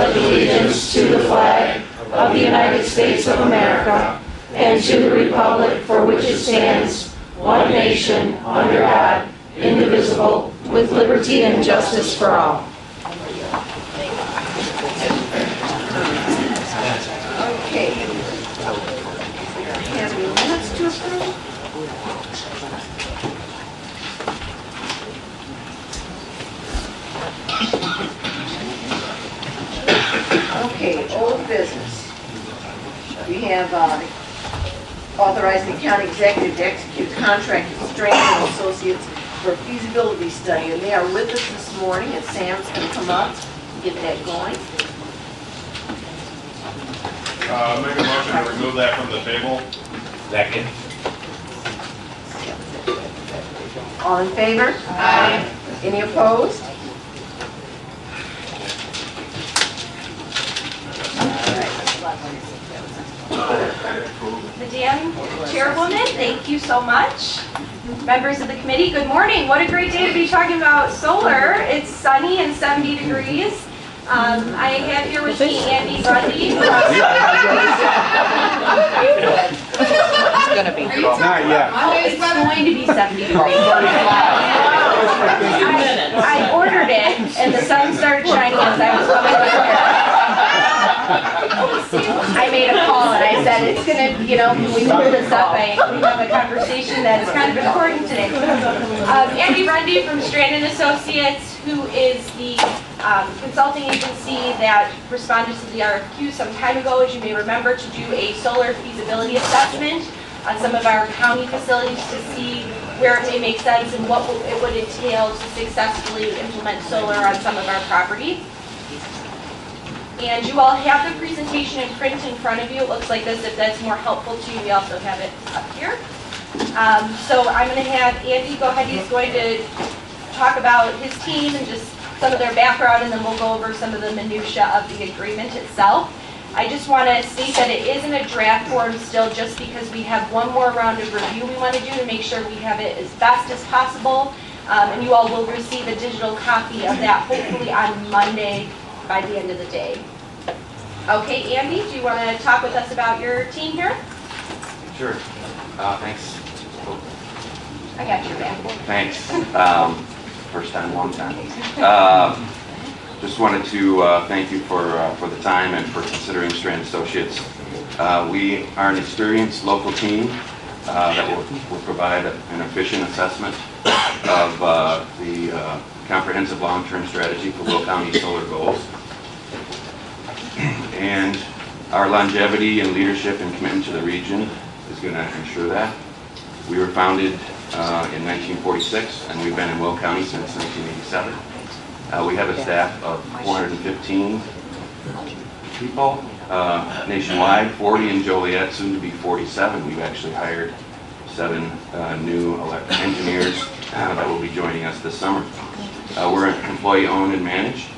Allegiance to the flag of the United States of America and to the republic for which it stands, one nation, under God, indivisible, with liberty and justice for all. Okay. Have any minutes to approve? Okay, old business. We have authorized the county executive to execute contract with Strain and Associates for a feasibility study, and they are with us this morning, and Sam's going to come up and get that going. Make a motion to remove that from the table. Second. All in favor? Aye. Any opposed? Madam Chairwoman, thank you so much. Members of the committee, good morning. What a great day to be talking about solar. It's sunny and 70 degrees. I have here with me Andy Grundy. It's going to be Not yet. It's going to be 70 degrees. I ordered it and the sun started shining as I was coming over here. I made a call and I said, it's going to, can we pull this up? We have a conversation that is kind of important today. Andy Grundy from Strand & Associates, who is the consulting agency that responded to the RFQ some time ago, as you may remember, to do a solar feasibility assessment on some of our county facilities to see where it may make sense and what it would entail to successfully implement solar on some of our property. And you all have the presentation in print in front of you. It looks like this. If that's more helpful to you, we also have it up here. So I'm going to have Andy go ahead. He's going to talk about his team and just some of their background, and then we'll go over some of the minutia of the agreement itself. I just want to state that it is in a draft form still, just because we have one more round of review we want to do to make sure we have it as best as possible. And you all will receive a digital copy of that hopefully on Monday by the end of the day. Okay, Andy, do you want to talk with us about your team here? Sure. Thanks. I got your back. Thanks. First time, long time. Just wanted to thank you for the time and for considering Strand Associates. We are an experienced local team that will provide an efficient assessment of the comprehensive long-term strategy for Will County solar goals. And our longevity and leadership and commitment to the region is going to ensure that. We were founded in 1946, and we've been in Will County since 1987. We have a staff of 415 people nationwide, 40 in Joliet, soon to be 47. We've actually hired 7 new engineers that will be joining us this summer. We're employee owned and managed.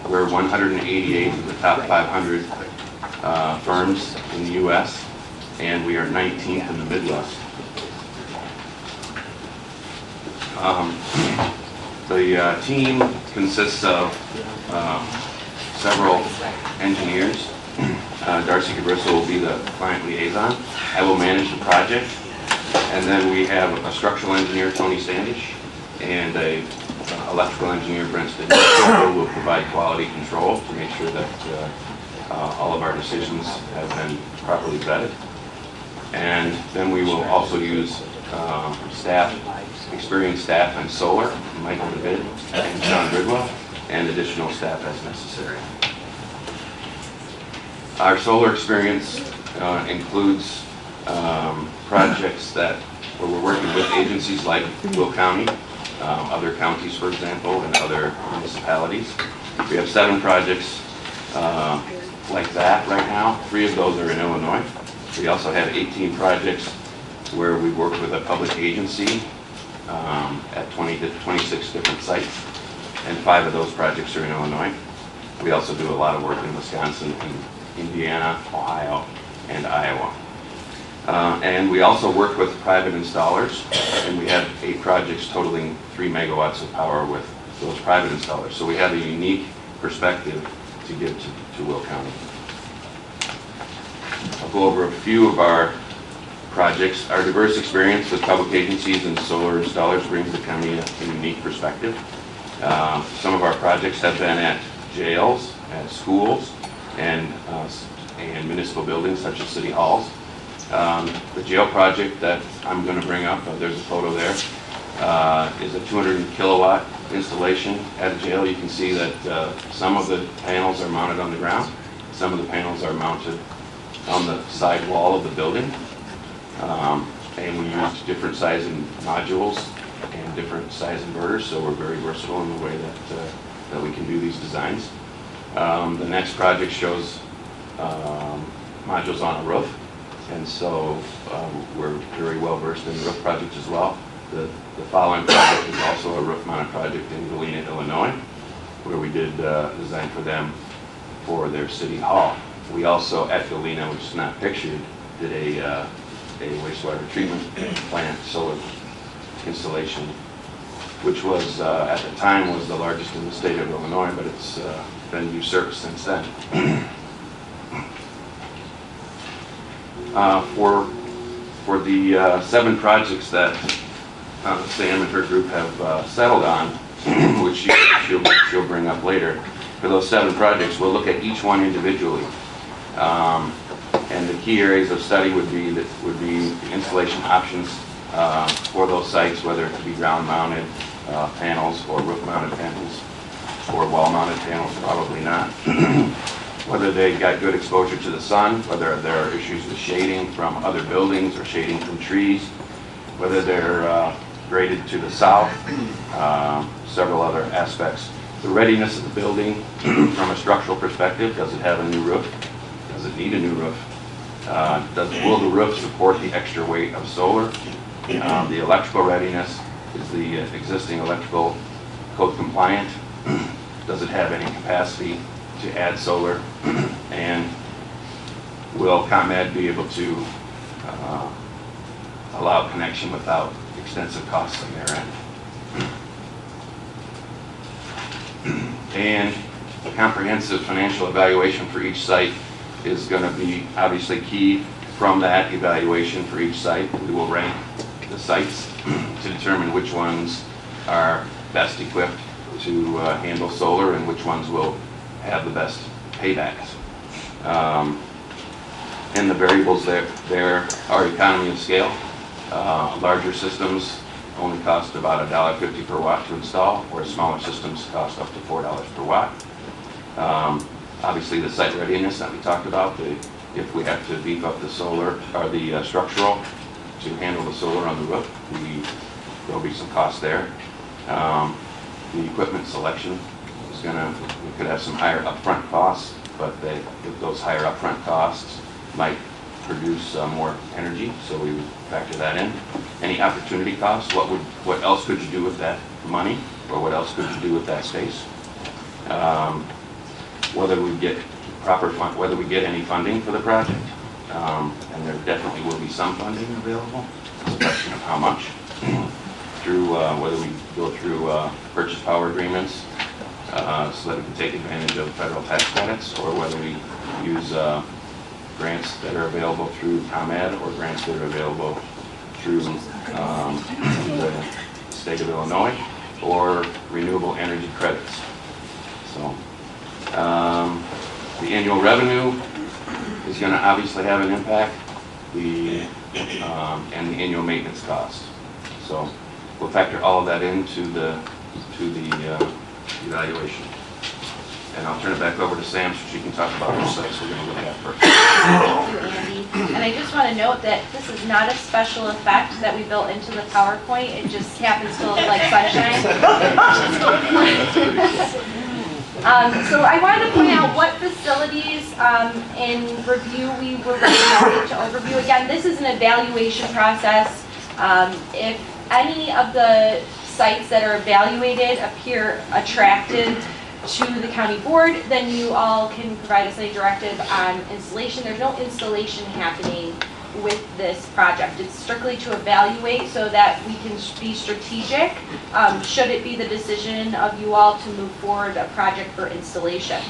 We're 188 of the top 500 firms in the U.S., and we are 19th in the Midwest. The team consists of several engineers. Darcy Cabrisco will be the client liaison. I will manage the project. And then we have a structural engineer, Tony Standish, and a electrical engineer, Brenston Solar, will provide quality control to make sure that all of our decisions have been properly vetted. And then we will also use experienced staff in solar, Michael DeVid and John Bridwell, and additional staff as necessary. Our solar experience includes projects where we're working with agencies like Will County, other counties, for example, and other municipalities. We have 7 projects like that right now. 3 of those are in Illinois. We also have 18 projects where we work with a public agency at 20 to 26 different sites, and 5 of those projects are in Illinois. We also do a lot of work in Wisconsin, Indiana, Ohio, and Iowa. And we also work with private installers, and we have 8 projects totaling 3 megawatts of power with those private installers. So we have a unique perspective to give to Will County. I'll go over a few of our projects. Our diverse experience with public agencies and solar installers brings the county a unique perspective. Some of our projects have been at jails, at schools, and municipal buildings such as city halls. The jail project that I'm going to bring up, there's a photo there, is a 200 kilowatt installation at a jail. You can see that some of the panels are mounted on the ground, some of the panels are mounted on the side wall of the building, and we use different size modules and different size inverters, so we're very versatile in the way that we can do these designs. The next project shows modules on a roof, and so we're very well versed in roof projects as well. The following project is also a roof-mounted project in Galena, Illinois, where we did design for them for their city hall. We also, at Galena, which is not pictured, did a wastewater treatment plant solar installation, which was, at the time, was the largest in the state of Illinois, but it's been usurped since then. For the 7 projects that Sam and her group have settled on, which she'll bring up later, for those 7 projects, we'll look at each one individually. And the key areas of study would be the installation options for those sites, whether it be ground-mounted panels or roof-mounted panels or wall-mounted panels, probably not. Whether they got good exposure to the sun, whether there are issues with shading from other buildings or shading from trees, whether they're graded to the south, several other aspects. The readiness of the building from a structural perspective, does it have a new roof? Does it need a new roof? Will the roof support the extra weight of solar? The electrical readiness, is the existing electrical code compliant? Does it have any capacity to add solar? And will ComEd be able to allow connection without extensive costs on their end? And a comprehensive financial evaluation for each site is going to be obviously key. From that evaluation for each site, we will rank the sites to determine which ones are best equipped to handle solar and which ones will have the best paybacks. And the variables there are economy of scale. Larger systems only cost about $1.50 per watt to install, whereas smaller systems cost up to $4 per watt. Obviously, the site readiness that we talked about, if we have to beef up the solar or the structural to handle the solar on the roof, there'll be some cost there. The equipment selection is we could have some higher upfront costs, but those higher upfront costs might produce more energy, so we would factor that in. Any opportunity costs, what else could you do with that money, or what else could you do with that space? Whether we get whether we get any funding for the project, and there definitely will be some funding available. It's a question of how much. Through whether we go through purchase power agreements so that we can take advantage of federal tax credits, or whether we use grants that are available through ComEd or grants that are available through the state of Illinois. or renewable energy credits. So the annual revenue is going to obviously have an impact, and the annual maintenance cost. So we'll factor all of that into the evaluation. And I'll turn it back over to Sam so she can talk about which sites we're going to look at first. Thank you, Andy. And I just want to note that this is not a special effect that we built into the PowerPoint. It just happens to look like sunshine. So I wanted to point out what facilities in review we were ready to overview. Again, this is an evaluation process. If any of the sites that are evaluated appear attractive to the county board, then you all can provide us any directive on installation. There's no installation happening with this project. It's strictly to evaluate so that we can be strategic should it be the decision of you all to move forward a project for installation.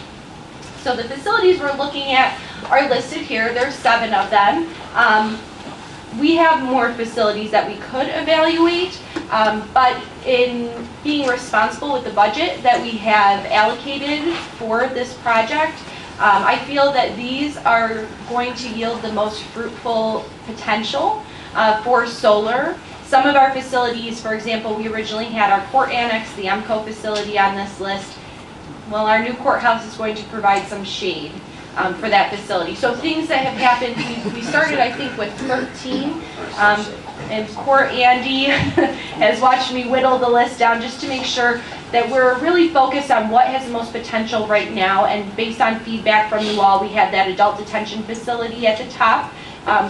So the facilities we're looking at are listed here. There's 7 of them. We have more facilities that we could evaluate, but in being responsible with the budget that we have allocated for this project, I feel that these are going to yield the most fruitful potential for solar. Some of our facilities, for example, we originally had our court annex, the MCO facility on this list. Well, our new courthouse is going to provide some shade for that facility. So things that have happened, we started I think with 13, and poor Andy has watched me whittle the list down just to make sure that we're really focused on what has the most potential right now, and based on feedback from you all, we had that adult detention facility at the top,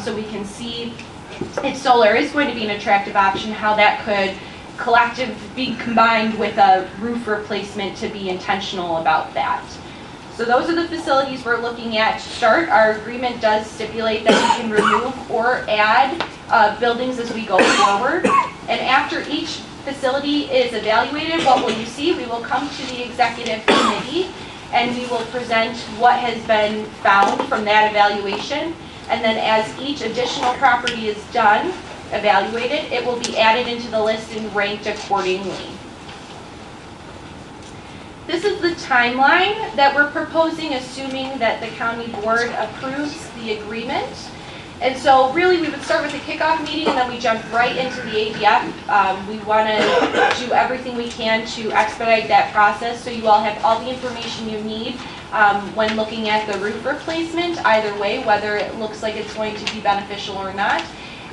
so we can see if solar is going to be an attractive option, how that could be combined with a roof replacement to be intentional about that. So those are the facilities we're looking at to start. Our agreement does stipulate that we can remove or add buildings as we go forward. And after each facility is evaluated, what will you see? We will come to the executive committee and we will present what has been found from that evaluation. And then as each additional property is done, evaluated, it will be added into the list and ranked accordingly. This is the timeline that we're proposing, assuming that the county board approves the agreement. And so really we would start with the kickoff meeting and then we jump right into the ADF. We want to do everything we can to expedite that process so you all have all the information you need when looking at the roof replacement, either way, whether it looks like it's going to be beneficial or not.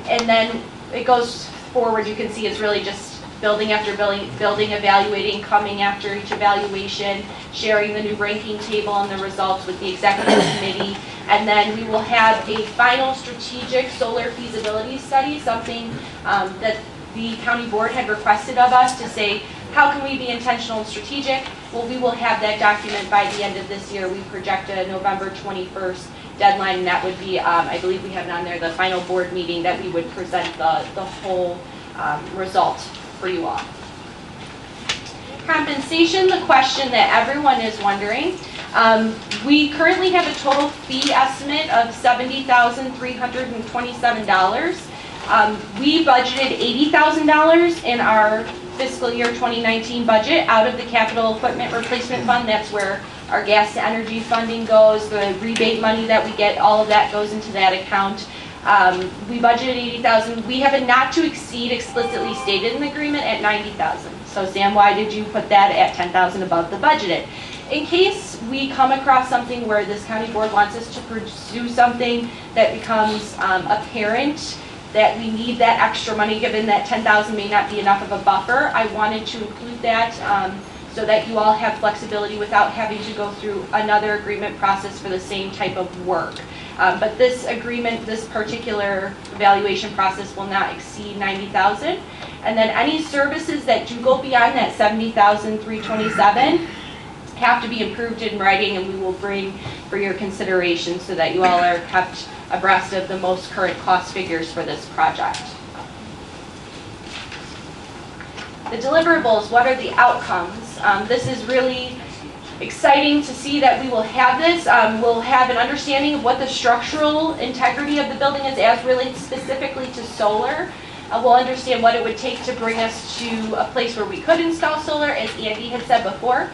And then it goes forward, you can see it's really just building after building, evaluating, coming after each evaluation, sharing the new ranking table and the results with the executive committee, and then we will have a final strategic solar feasibility study, something that the county board had requested of us to say, how can we be intentional and strategic? Well, we will have that document by the end of this year. We project a November 21st deadline, and that would be, I believe we have it on there, the final board meeting that we would present the whole result for you all. Compensation, the question that everyone is wondering. We currently have a total fee estimate of $70,327. We budgeted $80,000 in our fiscal year 2019 budget out of the capital equipment replacement fund. That's where our gas to energy funding goes, the rebate money that we get, all of that goes into that account. We budgeted $80,000. We have a not to exceed explicitly stated in the agreement at $90,000. So Sam, why did you put that at $10,000 above the budgeted? In case we come across something where this county board wants us to pursue something that becomes apparent that we need that extra money, given that $10,000 may not be enough of a buffer, I wanted to include that so that you all have flexibility without having to go through another agreement process for the same type of work. But this agreement, this particular evaluation process will not exceed $90,000. And then any services that do go beyond that $70,327 have to be approved in writing, and we will bring for your consideration so that you all are kept abreast of the most current cost figures for this project. The deliverables, what are the outcomes? This is really exciting to see that we will have this. We'll have an understanding of what the structural integrity of the building is as relates specifically to solar. We'll understand what it would take to bring us to a place where we could install solar, as Andy had said before.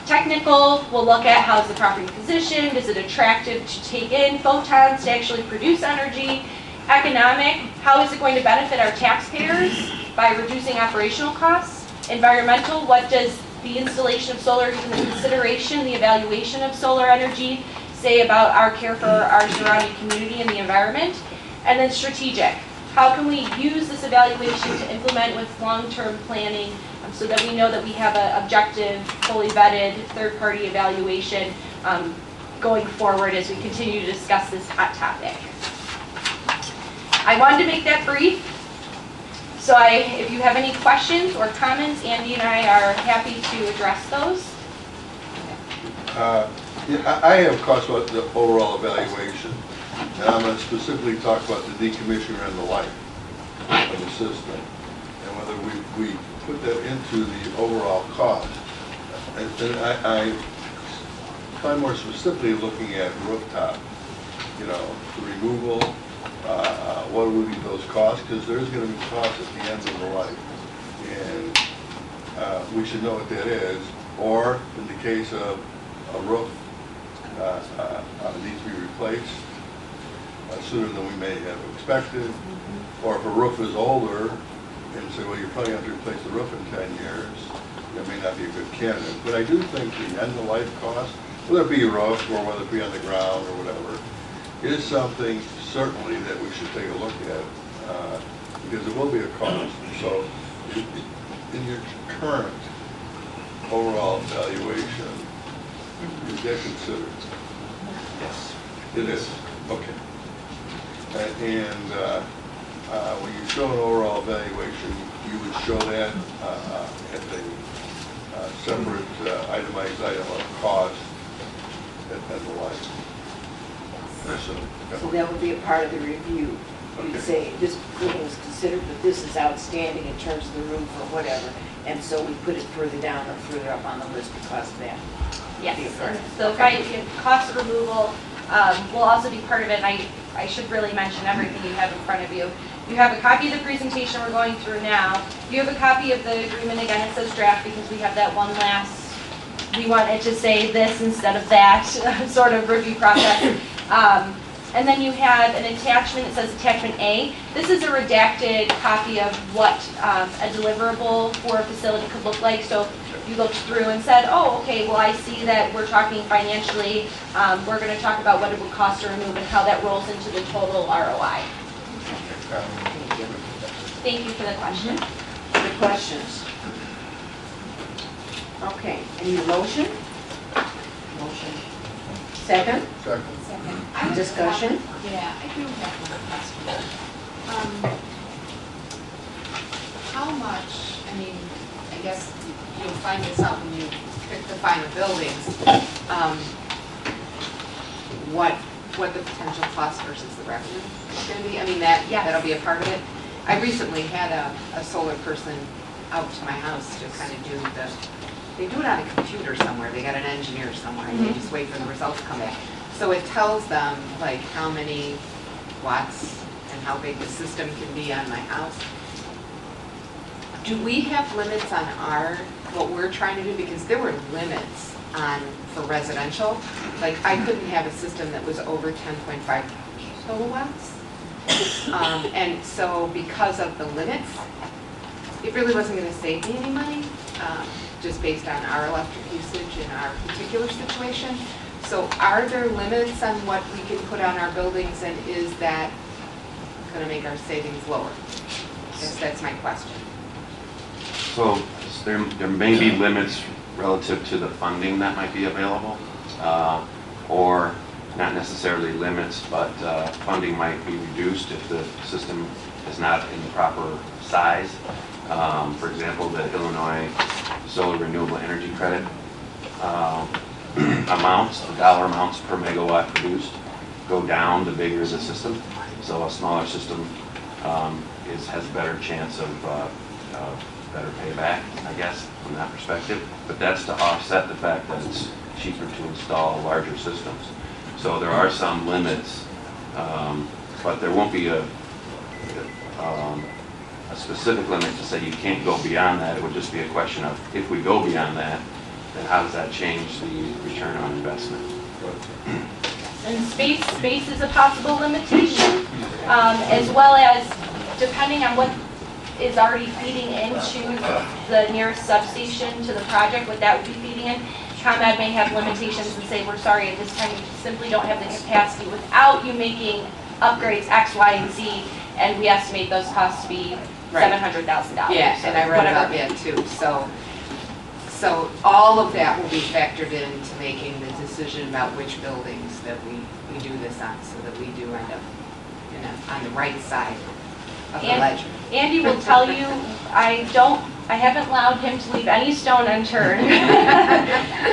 Technical, we'll look at how's the property positioned, is it attractive to take in photons to actually produce energy. Economic, how is it going to benefit our taxpayers by reducing operational costs. Environmental, what does the installation of solar, even the consideration, the evaluation of solar energy say about our care for our surrounding community and the environment. And then strategic, how can we use this evaluation to implement with long-term planning so that we know that we have an objective, fully vetted, third-party evaluation going forward as we continue to discuss this hot topic. I wanted to make that brief. So if you have any questions or comments, Andy and I are happy to address those. I have costs about the overall evaluation, and I'm going to specifically talk about the decommissioner and the life of the system, and whether we put that into the overall cost. And I find more specifically looking at rooftop, you know, the removal, what would be those costs, because there's going to be costs at the end of the life, and we should know what that is. Or in the case of a roof needs to be replaced sooner than we may have expected, or if a roof is older and say, well, you're probably going to have to replace the roof in 10 years, that may not be a good candidate. But I do think the end of life cost, whether it be a roof or whether it be on the ground or whatever, is something certainly that we should take a look at, because it will be a cost. So in your current overall evaluation, is that considered? Yes. It is? Okay. And when you show an overall evaluation, you would show that as a separate itemized item of cost and the like. So that would be a part of the review. You'd say, this building was considered, but this is outstanding in terms of the roof or whatever, and so we put it further down or further up on the list because of that. Yes, so cost of removal will also be part of it, and I should really mention everything you have in front of you. You have a copy of the presentation we're going through now. You have a copy of the agreement, again, it says draft because we have that one last, we wanted to say this instead of that sort of review process. And then you have an attachment, it says attachment A. This is a redacted copy of what a deliverable for a facility could look like. So you looked through and said, oh, okay, well, I see that we're talking financially. We're going to talk about what it would cost to remove and how that rolls into the total ROI. Thank you for the question. Other questions? Okay, any motion? Motion. Second? Second. Discussion? Yeah, I do have one question. How much, I mean, I guess you'll find this out when you pick the final buildings, what the potential cost versus the revenue is going to be? I mean, that'll be a part of it. I recently had a solar person out to my house to kind of do they do it on a computer somewhere. They got an engineer somewhere, and they just wait for the results to come back. So it tells them like how many watts and how big the system can be on my house. Do we have limits on what we're trying to do? Because there were limits for residential. Like I couldn't have a system that was over 10.5 kilowatts. And so because of the limits, it really wasn't going to save me any money, just based on our electric usage in our particular situation. So are there limits on what we can put on our buildings, and is that going to make our savings lower? I guess that's my question. So there may be limits relative to the funding that might be available, or not necessarily limits, but funding might be reduced if the system is not in the proper size. For example, the Illinois Solar Renewable Energy Credit amounts, the dollar amounts per megawatt produced, go down the bigger the system. So a smaller system has a better chance of better payback, I guess, from that perspective. But that's to offset the fact that it's cheaper to install larger systems. So there are some limits, but there won't be a specific limit to say you can't go beyond that. It would just be a question of, if we go beyond that, then how does that change the return on investment? And space is a possible limitation, as well as depending on what is already feeding into the nearest substation to the project, what that would be feeding in. ComEd may have limitations and say, we're sorry, at this time you simply don't have the capacity without you making upgrades X, Y, and Z, and we estimate those costs to be Right. $700,000. Yeah, and I read about whatever. that too, so all of that will be factored into making the decision about which buildings that we do this on, so that we do end up, on the right side of the ledger. Andy will tell you, I haven't allowed him to leave any stone unturned.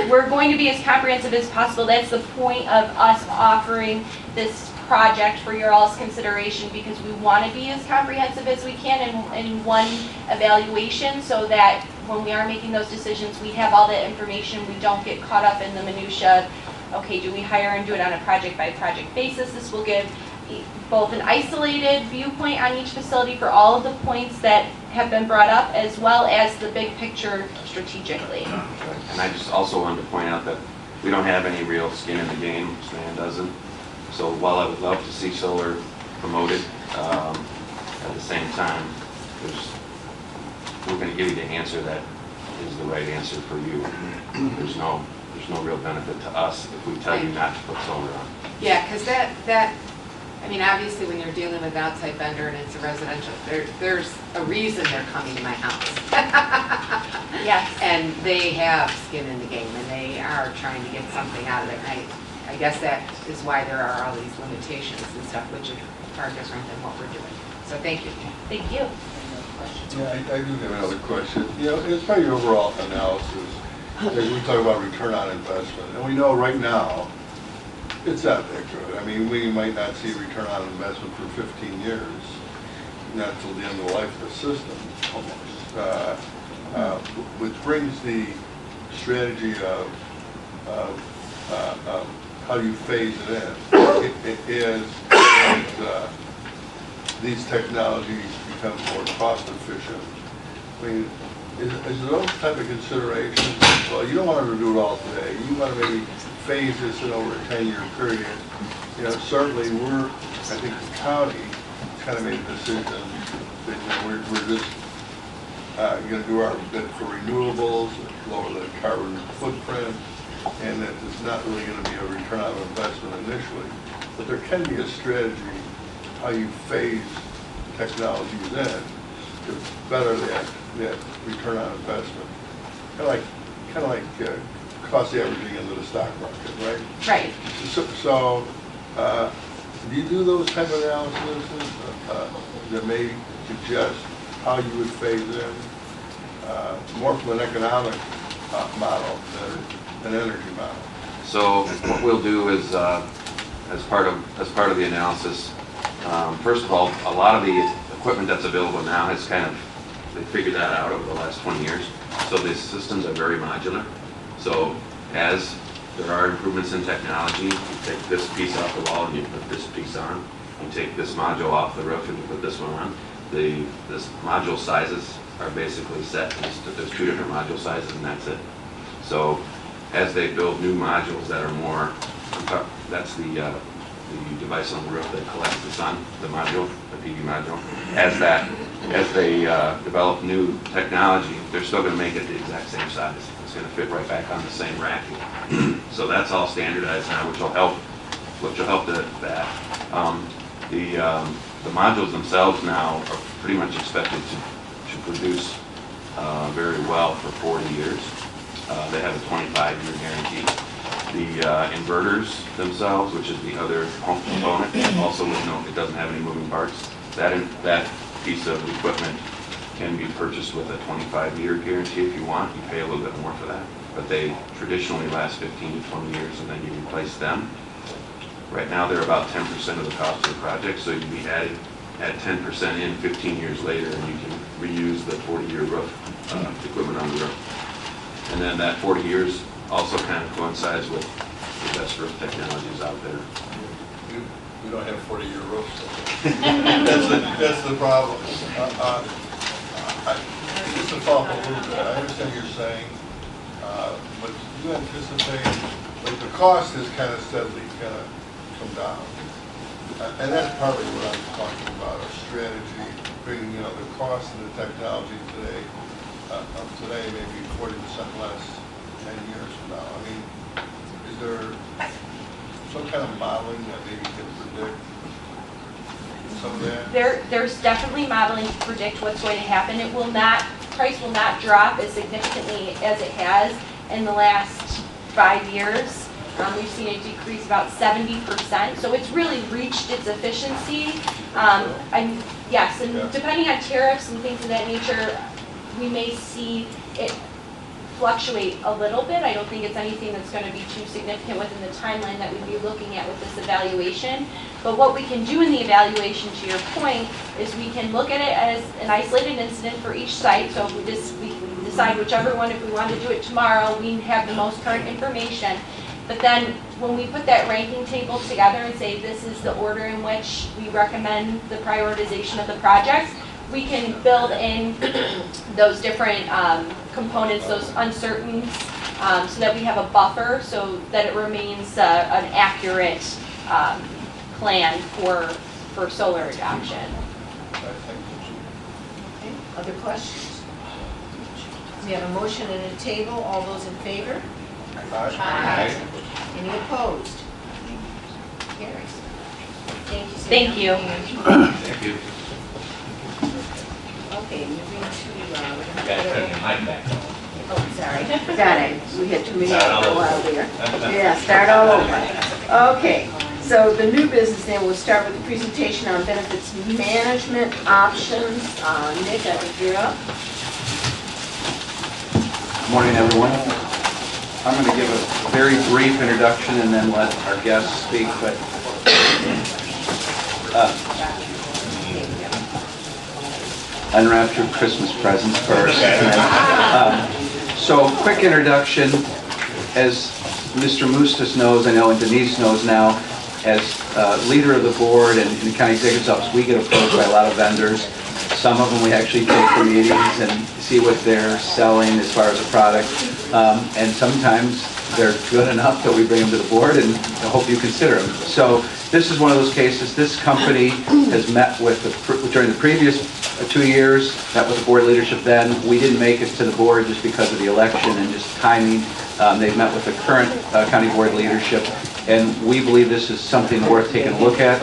We're going to be as comprehensive as possible. That's the point of us offering this project for your all's consideration, because we want to be as comprehensive as we can in one evaluation, so that when we are making those decisions, we have all that information. We don't get caught up in the minutia of, okay, do we hire and do it on a project-by-project basis? This will give both an isolated viewpoint on each facility for all of the points that have been brought up, as well as the big picture strategically. And I just also wanted to point out that we don't have any real skin in the game, Stan doesn't. So while I would love to see solar promoted, at the same time, we're going to give you the answer that is the right answer for you. There's no real benefit to us if we tell you not to put solar on. Yeah, because I mean, obviously when you're dealing with an outside vendor and it's a residential, there's a reason they're coming to my house. Yes. And they have skin in the game, and they are trying to get something out of it. I guess that is why there are all these limitations and stuff, which are far different than what we're doing. So thank you. Thank you. Yeah, I do have another question. It's part of your overall analysis. We talk about return on investment, and we know right now, it's not that good. I mean, we might not see a return on investment for 15 years, not till the end of the life of the system, almost. Which brings the strategy of how you phase it in. These technologies become more cost efficient. I mean, is those type of considerations? Well, you don't want to do it all today. You want to maybe phase this in over a 10-year period. Certainly I think the county kind of made a decision that we're just going to do our bit for renewables, lower the carbon footprint, and that it's not really going to be a return on investment initially. But there can be a strategy how you phase technologies in to better that return on investment. Kind of like cost averaging into the stock market, right? Right. So do you do those type of analyses that may suggest how you would phase in more from an economic model than an energy model? So what we'll do is, as part of the analysis, first of all, a lot of the equipment that's available now has they figured that out over the last 20 years. So the systems are very modular. So as there are improvements in technology, you take this piece off the wall and you put this piece on. You take this module off the roof and you put this one on. This module sizes are basically set. There's two different module sizes and that's it. So as they build new modules that are more, that's the device on the roof that collects the sun, the module, the PV module. As they develop new technology, they're still going to make it the exact same size. It's going to fit right back on the same racking. So that's all standardized now, which will help that. The modules themselves now are pretty much expected to produce very well for 40 years. They have a 25-year guarantee. The inverters themselves, which is the other component, also it doesn't have any moving parts. That piece of equipment can be purchased with a 25-year guarantee if you want. You pay a little bit more for that, but they traditionally last 15 to 20 years, and then you replace them. Right now, they're about 10% of the cost of the project, so you'd be add 10% in 15 years later, and you can reuse the 40-year roof equipment on the roof. And then that 40 years also kind of coincides with the best roof technologies out there. We don't have 40-year roofs. That's the problem. just to follow up a little bit, I understand you're saying, but do you anticipate, like the cost has kind of steadily kind of come down? And that's partly what I'm talking about, our strategy, bringing, you know, the cost and the technology today, today maybe 40% less 10 years from now. I mean, is there some kind of modeling that maybe can predict some of that? There's definitely modeling to predict what's going to happen. It will not, price will not drop as significantly as it has in the last 5 years. We've seen it decrease about 70%, so it's really reached its efficiency. And yes, and depending on tariffs and things of that nature, we may see it fluctuate a little bit. I don't think it's anything that's going to be too significant within the timeline that we'd be looking at with this evaluation. But what we can do in the evaluation, to your point, is we can look at it as an isolated incident for each site. So if we decide whichever one, if we want to do it tomorrow, we have the most current information. But then when we put that ranking table together and say this is the order in which we recommend the prioritization of the projects, we can build in those different components, those uncertainties, so that we have a buffer so that it remains an accurate plan for solar adoption. Okay, other questions? We have a motion and a table. All those in favor? Aye. Any opposed? Carries. Thank you, Sam. Thank you. Thank you. Okay, moving to, Gotta turn your mic back on. oh, sorry, forgot it. We had too many for a while there. Yeah, start all over. Okay, so the new business then, we'll start with the presentation on benefits management options. Nick, I think you're up. Good morning, everyone. I'm going to give a very brief introduction and then let our guests speak, but unwrap your Christmas presents first. So, quick introduction. As Mr. Mustas knows, I know, and Denise knows now, as leader of the board and in the county executive's office, we get approached by a lot of vendors. Some of them we actually take to meetings and see what they're selling as far as a product. And sometimes they're good enough that we bring them to the board and I hope you consider them. So this is one of those cases. This company has met with, during the previous 2 years, met with the board leadership then. We didn't make it to the board just because of the election and just timing. They've met with the current county board leadership, and we believe this is something worth taking a look at.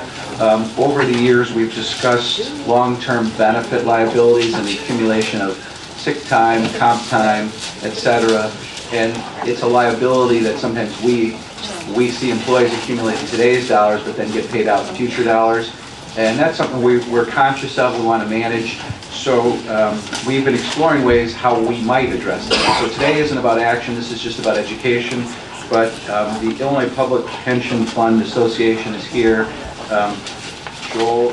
Over the years, we've discussed long-term benefit liabilities and the accumulation of sick time, comp time, etc. And it's a liability that sometimes we see employees accumulate in today's dollars, but then get paid out in future dollars. And that's something we're conscious of, we want to manage. So we've been exploring ways how we might address that. So today isn't about action, this is just about education. But the Illinois Public Pension Fund Association is here. Joel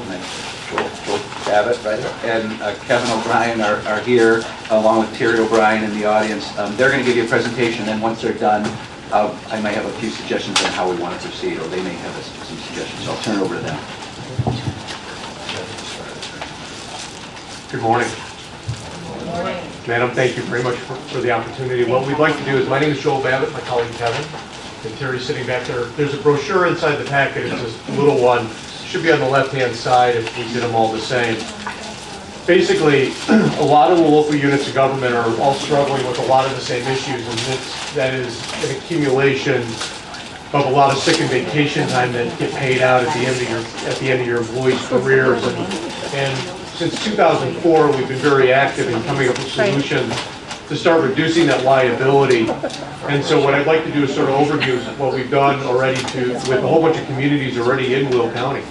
Babbitt, right? And Kevin O'Brien are here, along with Terry O'Brien in the audience. They're going to give you a presentation, and once they're done, I may have a few suggestions on how we want to proceed, or they may have some suggestions. So I'll turn it over to them. Good morning. Madam, thank you very much for the opportunity. What we'd like to do is, my name is Joel Babbitt, my colleague Kevin, and Terry's sitting back there. There's a brochure inside the packet. It's this little one. Should be on the left-hand side if we did them all the same. Basically, a lot of the local units of government are all struggling with a lot of the same issues, and that is an accumulation of a lot of sick and vacation time that get paid out at the end of your employees' careers. And since 2004, we've been very active in coming up with solutions to start reducing that liability. And so what I'd like to do is sort of overview what we've done already with a whole bunch of communities already in Will County.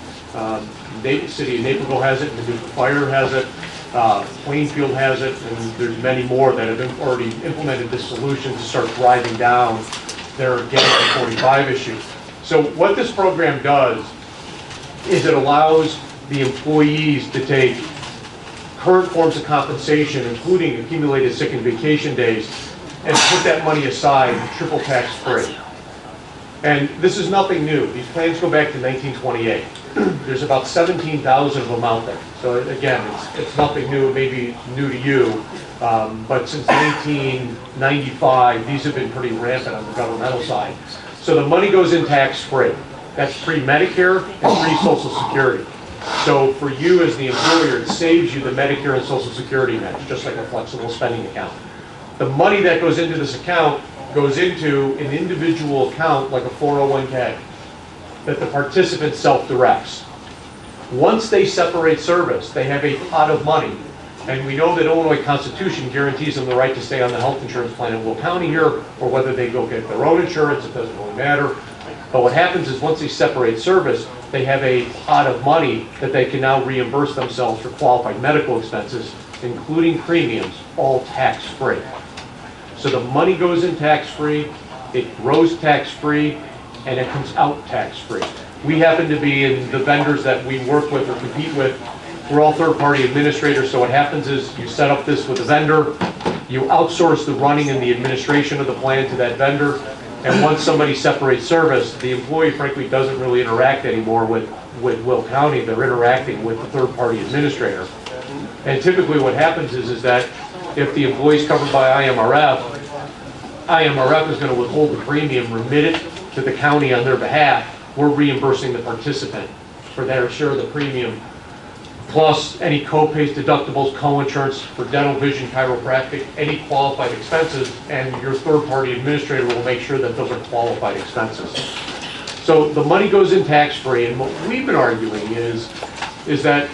The city of Naperville has it, New Fire has it, Plainfield has it, and there's many more that have already implemented this solution to start driving down their Organic 45 issues. So what this program does is it allows the employees to take current forms of compensation, including accumulated sick and vacation days, and put that money aside triple tax free. And this is nothing new. These plans go back to 1928. There's about 17,000 of them out there. So again, it's nothing new. It may be new to you. But since 1995, these have been pretty rampant on the governmental side. So the money goes in tax-free. That's pre-Medicare and pre-Social Security. So for you as the employer, it saves you the Medicare and Social Security match, just like a flexible spending account. The money that goes into this account goes into an individual account like a 401k that the participant self-directs. Once they separate service, they have a pot of money. And we know that Illinois Constitution guarantees them the right to stay on the health insurance plan in Will County here, or whether they go get their own insurance, it doesn't really matter. But what happens is once they separate service, they have a pot of money that they can now reimburse themselves for qualified medical expenses, including premiums, all tax-free. So the money goes in tax-free, it grows tax-free, and it comes out tax-free. We happen to be in the vendors that we work with or compete with. We're all third-party administrators, so what happens is you set up this with a vendor, you outsource the running and the administration of the plan to that vendor, and once somebody separates service, the employee frankly doesn't really interact anymore with Will County, they're interacting with the third-party administrator. And typically what happens is that if the employee is covered by IMRF is going to withhold the premium, remit it to the county on their behalf. We're reimbursing the participant for their share of the premium, plus any co-pays, deductibles, co-insurance for dental, vision, chiropractic, any qualified expenses, and your third-party administrator will make sure that those are qualified expenses. So the money goes in tax-free, and what we've been arguing is that,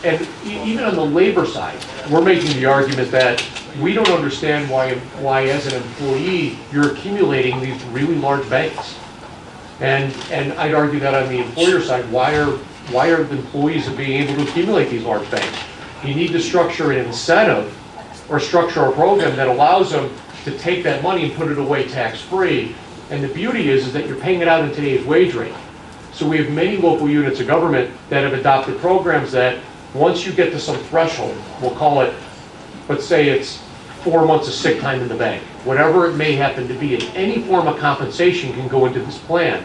and even on the labor side, we're making the argument that we don't understand why as an employee, you're accumulating these really large banks. And I'd argue that on the employer side, why are the employees being able to accumulate these large banks? You need to structure an incentive or structure a program that allows them to take that money and put it away tax-free. And the beauty is that you're paying it out in today's wage rate. So we have many local units of government that have adopted programs that once you get to some threshold, we'll call it, let's say it's 4 months of sick time in the bank, whatever it may happen to be, and any form of compensation can go into this plan.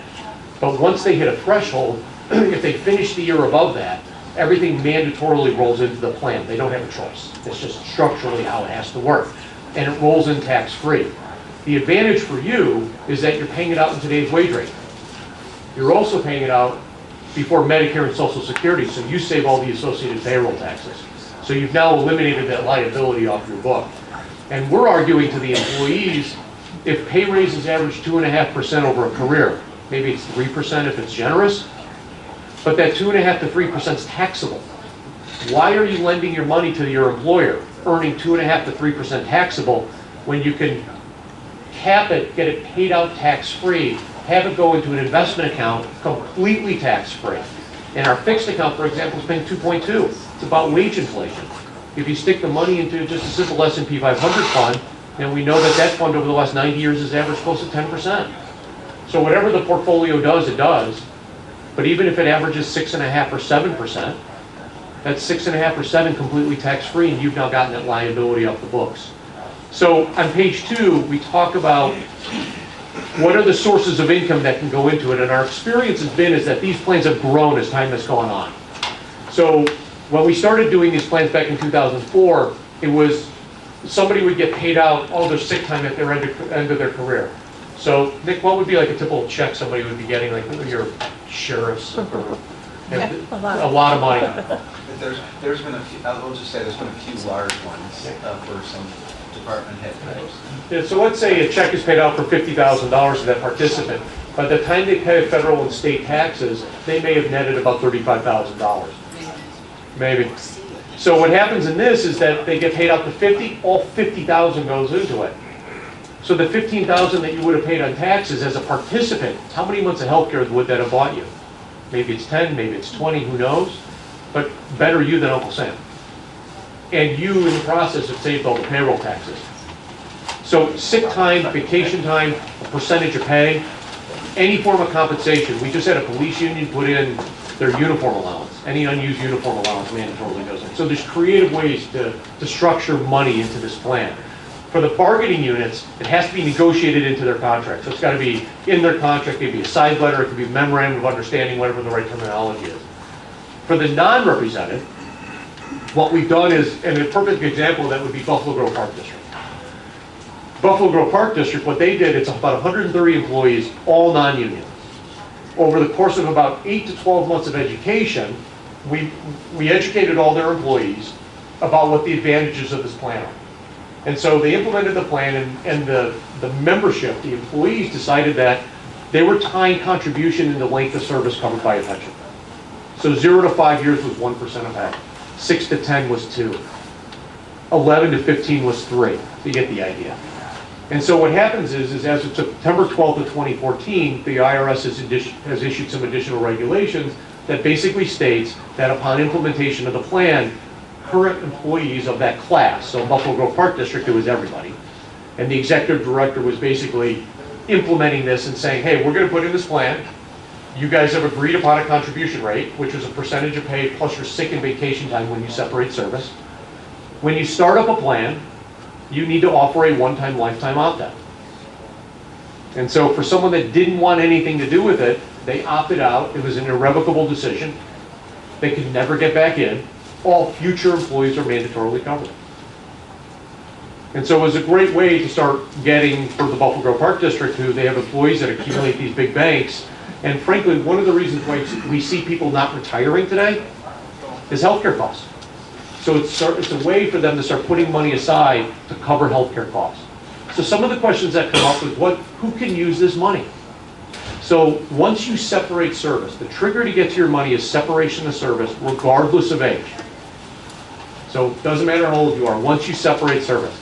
But once they hit a threshold, if they finish the year above that, everything mandatorily rolls into the plan. They don't have a choice. It's just structurally how it has to work. And it rolls in tax-free. The advantage for you is that you're paying it out in today's wage rate. You're also paying it out before Medicare and Social Security, so you save all the associated payroll taxes. So you've now eliminated that liability off your book. And we're arguing to the employees, if pay raises average 2.5% over a career, maybe it's 3% if it's generous, but that 2.5% to 3% is taxable. Why are you lending your money to your employer, earning 2.5% to 3% taxable, when you can cap it, get it paid out tax-free, have it go into an investment account completely tax-free? And our fixed account, for example, is paying 2.2. It's about wage inflation. If you stick the money into just a simple S&P 500 fund, then we know that that fund over the last 90 years has averaged close to 10%. So whatever the portfolio does, it does. But even if it averages 6.5% or 7%, that's 6.5 or 7 completely tax-free, and you've now gotten that liability off the books. So on page 2, we talk about what are the sources of income that can go into it, and our experience has been is that these plans have grown as time has gone on. So when we started doing these plans back in 2004, it was somebody would get paid out all their sick time at their end of their career. So, Nick, what would be like a typical check somebody would be getting, like your sheriffs? A lot of money. There's been a few, I'll just say there's been a few large ones for some department head types. Yeah, so let's say a check is paid out for $50,000 to that participant. By the time they pay federal and state taxes, they may have netted about $35,000. Maybe. So what happens in this is that they get paid out to 50, all 50,000 goes into it. So the 15,000 that you would have paid on taxes as a participant, how many months of health care would that have bought you? Maybe it's 10, maybe it's 20, who knows? But better you than Uncle Sam. And you, in the process, have saved all the payroll taxes. So sick time, vacation time, a percentage of pay, any form of compensation. We just had a police union put in their uniform allowance. Any unused uniform allowance mandatorily goes in. So there's creative ways to structure money into this plan. For the bargaining units, it has to be negotiated into their contract. So it's got to be in their contract. It could be a side letter, it could be a memorandum of understanding, whatever the right terminology is. For the non-represented, what we've done is, and a perfect example of that would be Buffalo Grove Park District. Buffalo Grove Park District, what they did, it's about 130 employees, all non-union. Over the course of about 8 to 12 months of education, we educated all their employees about what the advantages of this plan are. And so they implemented the plan, and the membership, the employees, decided that they were tying contribution in the length of service covered by a pension. So 0 to 5 years was 1% of pay, 6 to 10 was 2, 11 to 15 was 3. So you get the idea. And so what happens is as of September 12th of 2014, the IRS has issued some additional regulations that basically states that upon implementation of the plan, current employees of that class, so Buffalo Grove Park District, it was everybody, and the executive director was basically implementing this and saying, hey, we're going to put in this plan. You guys have agreed upon a contribution rate, which is a percentage of pay plus your sick and vacation time when you separate service. When you start up a plan, you need to offer a one-time lifetime opt-out. And so for someone that didn't want anything to do with it, they opted out. It was an irrevocable decision. They could never get back in. All future employees are mandatorily covered. And so it was a great way to start getting, for the Buffalo Grove Park District, who they have employees that accumulate these big banks. And frankly, one of the reasons why we see people not retiring today is healthcare costs. So it's a way for them to start putting money aside to cover healthcare costs. So some of the questions that come up is who can use this money? So once you separate service, the trigger to get to your money is separation of service regardless of age. So it doesn't matter how old you are, once you separate service.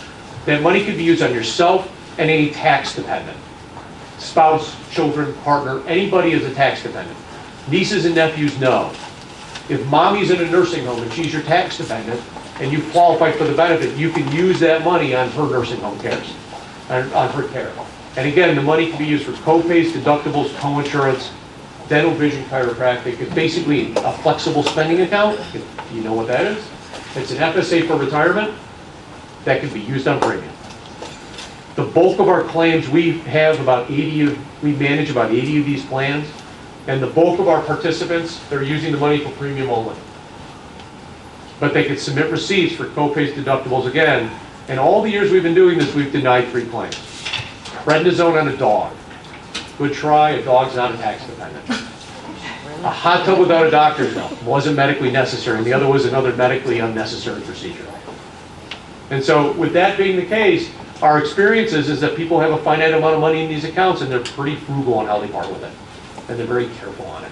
That money could be used on yourself and any tax dependent. Spouse, children, partner, anybody is a tax dependent. Nieces and nephews, no. If mommy's in a nursing home and she's your tax dependent and you qualify for the benefit, you can use that money on her nursing home cares, on her care. And again, the money can be used for co-pays, deductibles, co-insurance, dental, vision, chiropractic. It's basically a flexible spending account. You know what that is? It's an FSA for retirement that can be used on premium. The bulk of our claims, we manage about 80 of these plans, and the bulk of our participants, they're using the money for premium only. But they can submit receipts for co-pays, deductibles again, and all the years we've been doing this, we've denied 3 claims. Prednisone on a dog. Good try, a dog's not a tax dependent. A hot tub without a doctor's note wasn't medically necessary, and the other was another medically unnecessary procedure. And so with that being the case, our experience is that people have a finite amount of money in these accounts and they're pretty frugal on how they part with it. And they're very careful on it.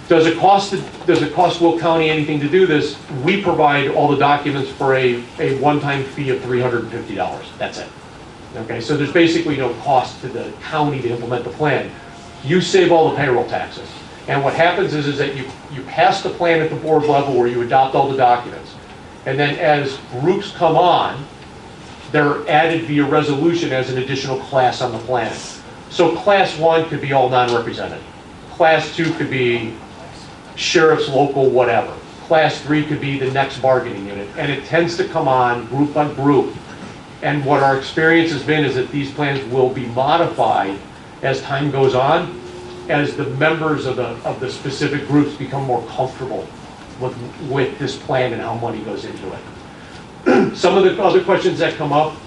Does it cost Will County anything to do this? We provide all the documents for a one-time fee of $350. That's it. Okay, so there's basically no cost to the county to implement the plan. You save all the payroll taxes. And what happens is that you pass the plan at the board level where you adopt all the documents. And then as groups come on, they're added via resolution as an additional class on the plan. So class 1 could be all non-represented. Class 2 could be sheriff's local whatever. Class 3 could be the next bargaining unit. And it tends to come on group by group. And what our experience has been is that these plans will be modified as time goes on, as the members of the specific groups become more comfortable with this plan and how money goes into it. Some of the other questions that come up,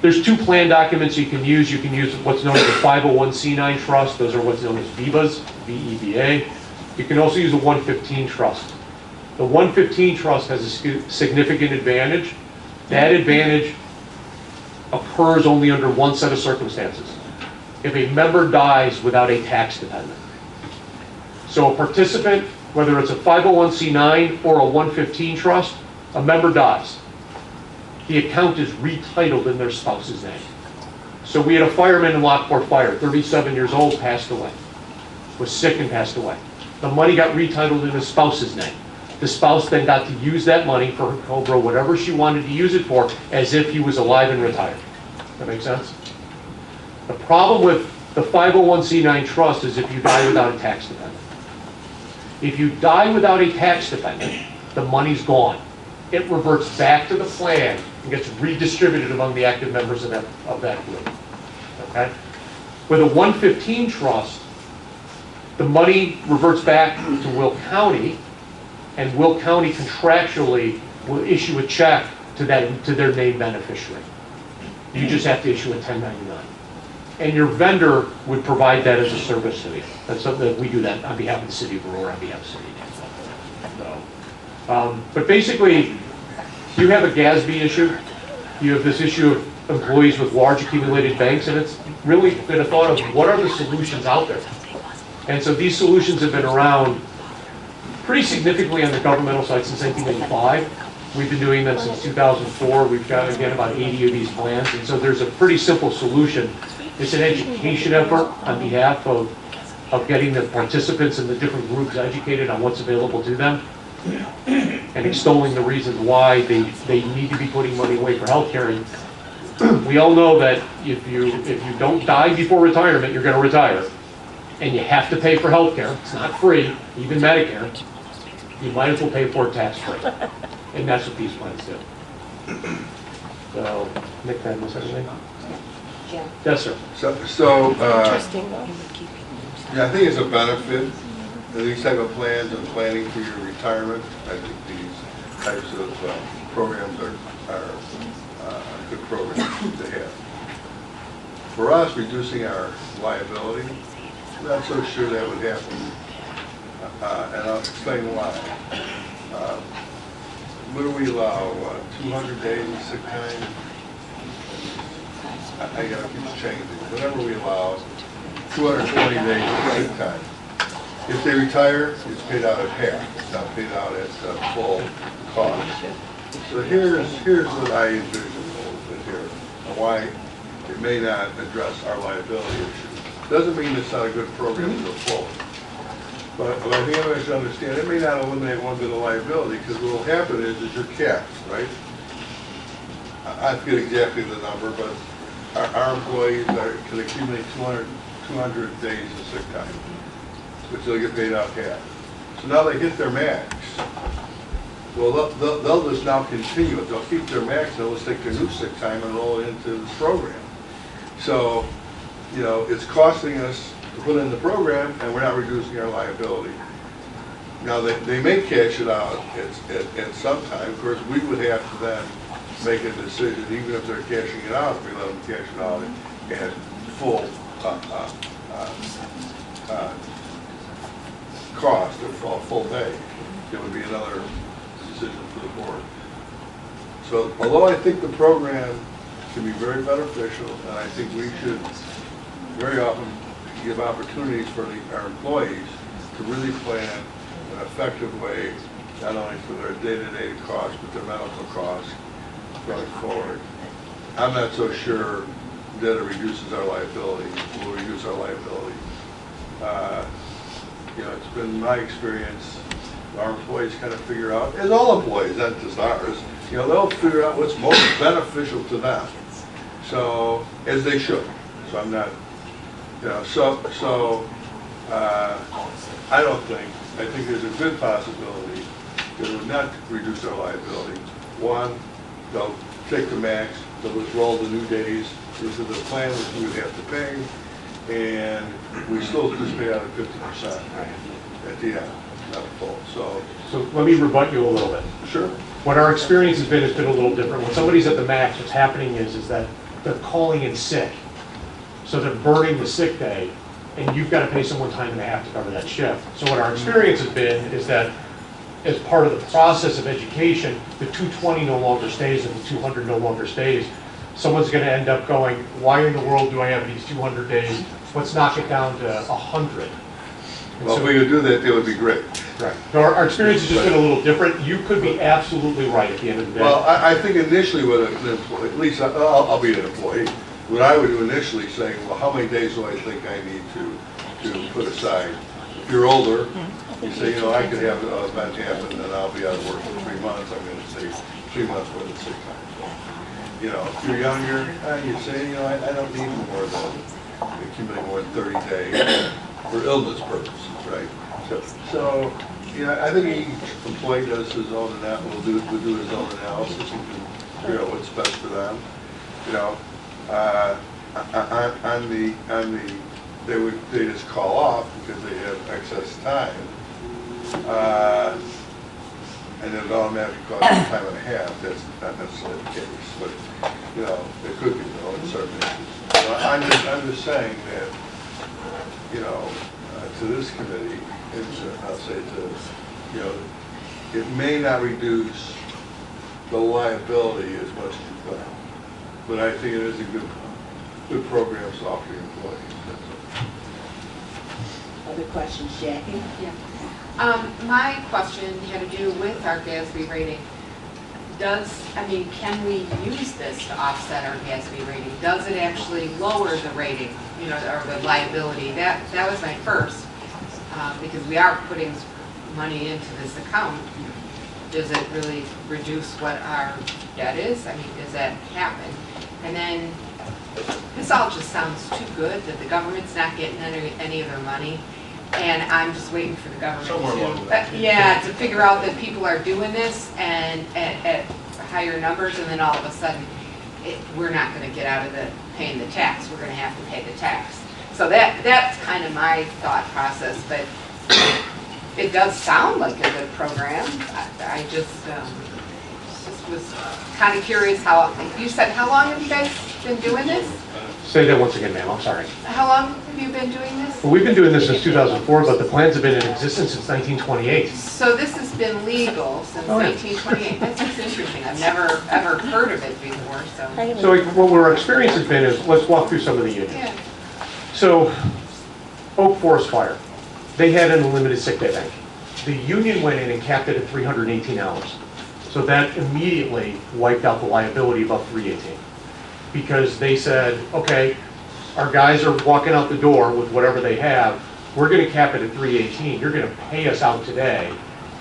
there's 2 plan documents you can use. You can use what's known as a 501c9 trust. Those are what's known as VEBAs, V-E-B-A. You can also use a 115 trust. The 115 trust has a significant advantage. That advantage occurs only under one set of circumstances. If a member dies without a tax dependent. So a participant, whether it's a 501c9 or a 115 trust, a member dies. The account is retitled in their spouse's name. So we had a fireman in Lockport Fire, 37 years old, passed away. Was sick and passed away. The money got retitled in his spouse's name. The spouse then got to use that money for her COBRA, whatever she wanted to use it for, as if he was alive and retired. That make sense? The problem with the 501c9 trust is if you die without a tax dependent. If you die without a tax dependent, the money's gone. It reverts back to the plan and gets redistributed among the active members of that group. Okay? With a 115 trust, the money reverts back to Will County, and Will County contractually will issue a check to their named beneficiary. You just have to issue a 1099. And your vendor would provide that as a service to you. That's something that we do that on behalf of the city of Aurora, on behalf of the city. So, but basically, you have a GASB issue. You have this issue of employees with large accumulated banks, and it's really been a thought of what are the solutions out there. And so these solutions have been around pretty significantly on the governmental side since 1985. We've been doing them since 2004. We've got, again, about 80 of these plans. And so there's a pretty simple solution. It's an education effort on behalf of getting the participants and the different groups educated on what's available to them and extolling the reasons why they need to be putting money away for healthcare. And we all know that if you don't die before retirement, you're going to retire. And you have to pay for healthcare. It's not free, even Medicare. You might as well pay for it tax-free. And that's what these plans do. So, Nick, can I miss anything? Yeah. Yes, sir. Interesting, though. Yeah, I think it's a benefit, these type of plans and planning for your retirement. I think these types of programs are good programs to have. For us, reducing our liability, I'm not so sure that would happen, and I'll explain why. What do we allow, 200 days of sick time? I gotta keep changing. Whatever we allow, 220 days of sick time. If they retire, it's paid out at half. It's not paid out at full cost. So here's what I envision with here, and why it may not address our liability issue. Doesn't mean it's not a good program to go forward. But I think everybody should understand, it may not eliminate one bit of liability, because what will happen is you're capped, right? I forget exactly the number, but our employees can accumulate 200 days of sick time, which they'll get paid out half. So now they hit their max. Well, they'll just now continue it. They'll keep their max, and they'll just take their new sick time and roll it into this program. So, you know, it's costing us to put in the program, and we're not reducing our liability. Now, they may cash it out at some time. Of course, we would have to then make a decision, even if they're cashing it out, if we let them cash it out at full cost, or full pay. It would be another decision for the board. So, although I think the program can be very beneficial, and I think we should very often give opportunities for our employees to really plan an effective way, not only for their day-to-day costs, but their medical costs going forward. I'm not so sure that it reduces our liability, will reduce our liability. You know, it's been my experience, our employees kind of figure out, as all employees, not just ours, you know, they'll figure out what's most beneficial to them. So, as they should. So I'm not, you know, I think there's a good possibility that it would not reduce our liability. One, they'll take the max, they'll just roll the new days into the plan which we would have to pay, and we still just pay out at 50% at the end, not full. So let me rebut you a little bit. Sure. What our experience has been a little different. When somebody's at the max, what's happening is that they're calling in sick. So they're burning the sick day, and you've got to pay someone time and a half to cover that shift. So what our experience has been is that as part of the process of education, the 220 no longer stays and the 200 no longer stays. Someone's going to end up going, why in the world do I have these 200 days? Let's knock it down to 100. Well, if we could do that, that would be great. Right. So our experience has just been a little different. You could be absolutely right at the end of the day. Well, I think initially with an employee, at least I'll be an employee, what I would do initially saying, well, how many days do I think I need to put aside? If you're older, you say, you know, I could have an event happen and I'll be out of work for 3 months. I'm going to say 3 months worth of sick time. You know, if you're younger, you say, you know, I don't need more than accumulate more than 30 days for illness purposes, right? So you know, I think each employee does his own will do his own analysis and figure out what's best for them. You know, they just call off because they have excess time. and it automatically costs you time and a half, that's not necessarily the case, but, you know, it could be, though, in certain instances. So I'm just saying that, you know, to this committee, it's, I'll say to, you know, it may not reduce the liability as much as you thought, but I think it is a good program to offer your employees. Other questions, Jackie? Yeah. My question had to do with our GASB rating. Can we use this to offset our GASB rating? Does it actually lower the rating, you know, or the liability? That was my first, because we are putting money into this account. Does it really reduce what our debt is? I mean, does that happen? And then, this all just sounds too good that the government's not getting any of their money. And I'm just waiting for the government to figure out that people are doing this and at higher numbers, and then all of a sudden, we're not going to get out of paying the tax. We're going to have to pay the tax. So that's kind of my thought process. But it does sound like a good program. I just was kind of curious how. You said, how long have you guys been doing this? Say that once again, ma'am, I'm sorry. How long have you been doing this? Well, we've been doing this since 2004, but the plans have been in existence since 1928. So this has been legal since 1928. That's just interesting. I've never ever heard of it before. So what our experience has been is, let's walk through some of the unions. Yeah. So Oak Forest Fire, they had an unlimited sick day bank. The union went in and capped it at 318 hours. So that immediately wiped out the liability above 318. Because they said, okay, our guys are walking out the door with whatever they have, we're going to cap it at 318. You're going to pay us out today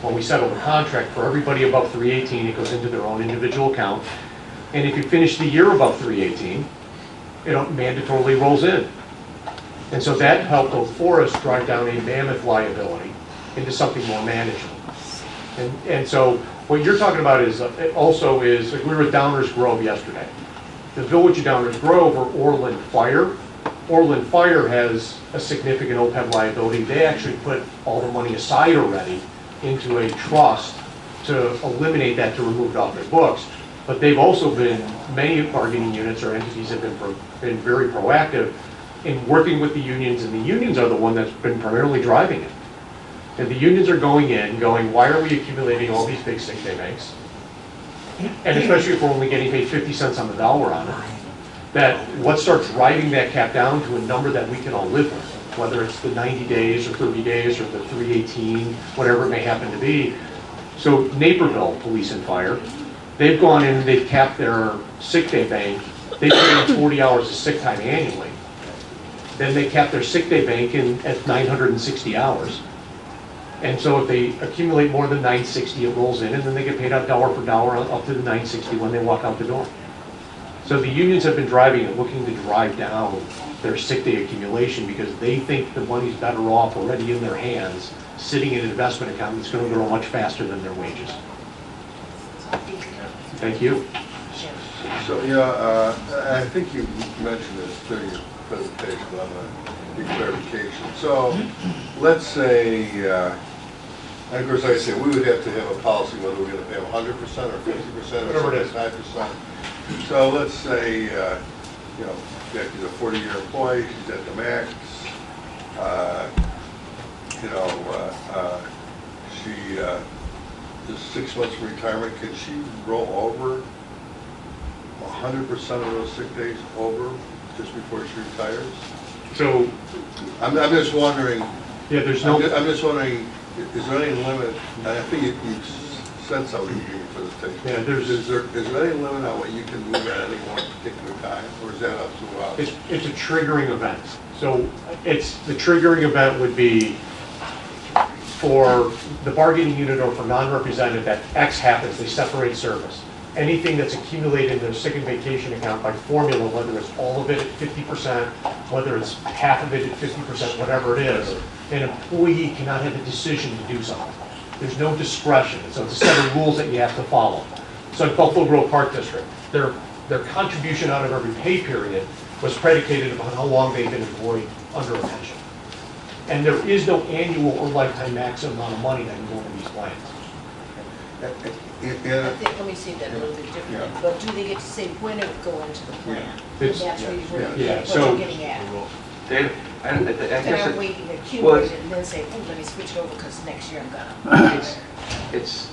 when we settle the contract. For everybody above 318, it goes into their own individual account. And if you finish the year above 318, it mandatorily rolls in. And so that helped Oak Forest drive down a mammoth liability into something more manageable. And so what you're talking about is also is, like we were at Downers Grove yesterday. The Village of Downers Grove, or Orland Fire. Orland Fire has a significant OPEB liability. They actually put all the money aside already into a trust to eliminate that, to remove it off their books. But they've also been, many bargaining units or entities have been very proactive in working with the unions, and the unions are the one that's been primarily driving it. And the unions are going in, going, why are we accumulating all these big sick day banks? And especially if we're only getting paid 50 cents on the dollar on it, that let's start driving that cap down to a number that we can all live with, whether it's the 90 days or 30 days or the 318, whatever it may happen to be. So Naperville Police and Fire, they've gone in and they've capped their sick day bank. They pay in 40 hours of sick time annually. Then they cap their sick day bank at 960 hours. And so if they accumulate more than 960, it rolls in, and then they get paid out dollar for dollar up to the 960 when they walk out the door. So the unions have been driving it, looking to drive down their sick day accumulation because they think the money's better off already in their hands, sitting in an investment account that's going to grow much faster than their wages. Thank you. So, yeah, I think you mentioned this during your presentation on the clarification. So, let's say, and of course I say we would have to have a policy whether we're going to pay 100% or 50% or 75%. So let's say, you know, Jackie's a 40-year employee, she's at the max. You know, she is 6 months from retirement. Can she roll over 100% of those sick days over just before she retires? So I'm just wondering. Yeah, there's no. I'm just wondering, is there any limit? I think you said something in your presentation. Yeah, is there any limit on what you can move at any one particular time, or is that up to us? It's a triggering event. So it's the triggering event would be for the bargaining unit or for non-represented that X happens, they separate service. Anything that's accumulated in their sick and vacation account by formula, whether it's all of it at 50%, whether it's half of it at 50%, whatever it is, an employee cannot have a decision to do something. There's no discretion. So it's a set of rules that you have to follow. So at Buffalo Grove Park District, their contribution out of every pay period was predicated upon how long they've been employed under a pension. And there is no annual or lifetime maximum amount of money that can go into these plans. I think, let me say that a little bit differently, Yeah. but do they get to say when it would go into the plan? It's- And that's what yeah, what so- you're getting at. Dave, I And guess are we accumulate it and then say, oh, let me switch it over because next year I'm gonna. It's,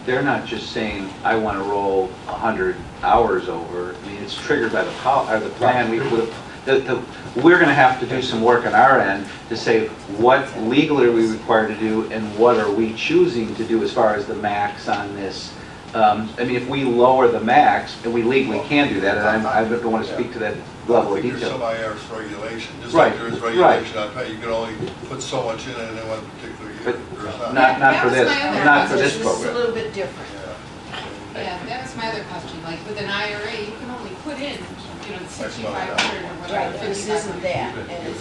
they're not just saying, I want to roll 100 hours over. I mean, it's triggered by the plan. We're going to have to do some work on our end to say what legally are we required to do and what are we choosing to do as far as the max on this. I mean, if we lower the max, and we legally can do that, and I don't want to speak to that level of There's some detail. IRS regulation, just Right, like there is right. regulation on pay, you can only put so much in it in one particular year. But There's not for this, not for this This is a program. little bit different. Yeah. Yeah, that was my other question, like with an IRA, you can only put in, you know, 6,500 or whatever. Right, but this isn't 5,500. that,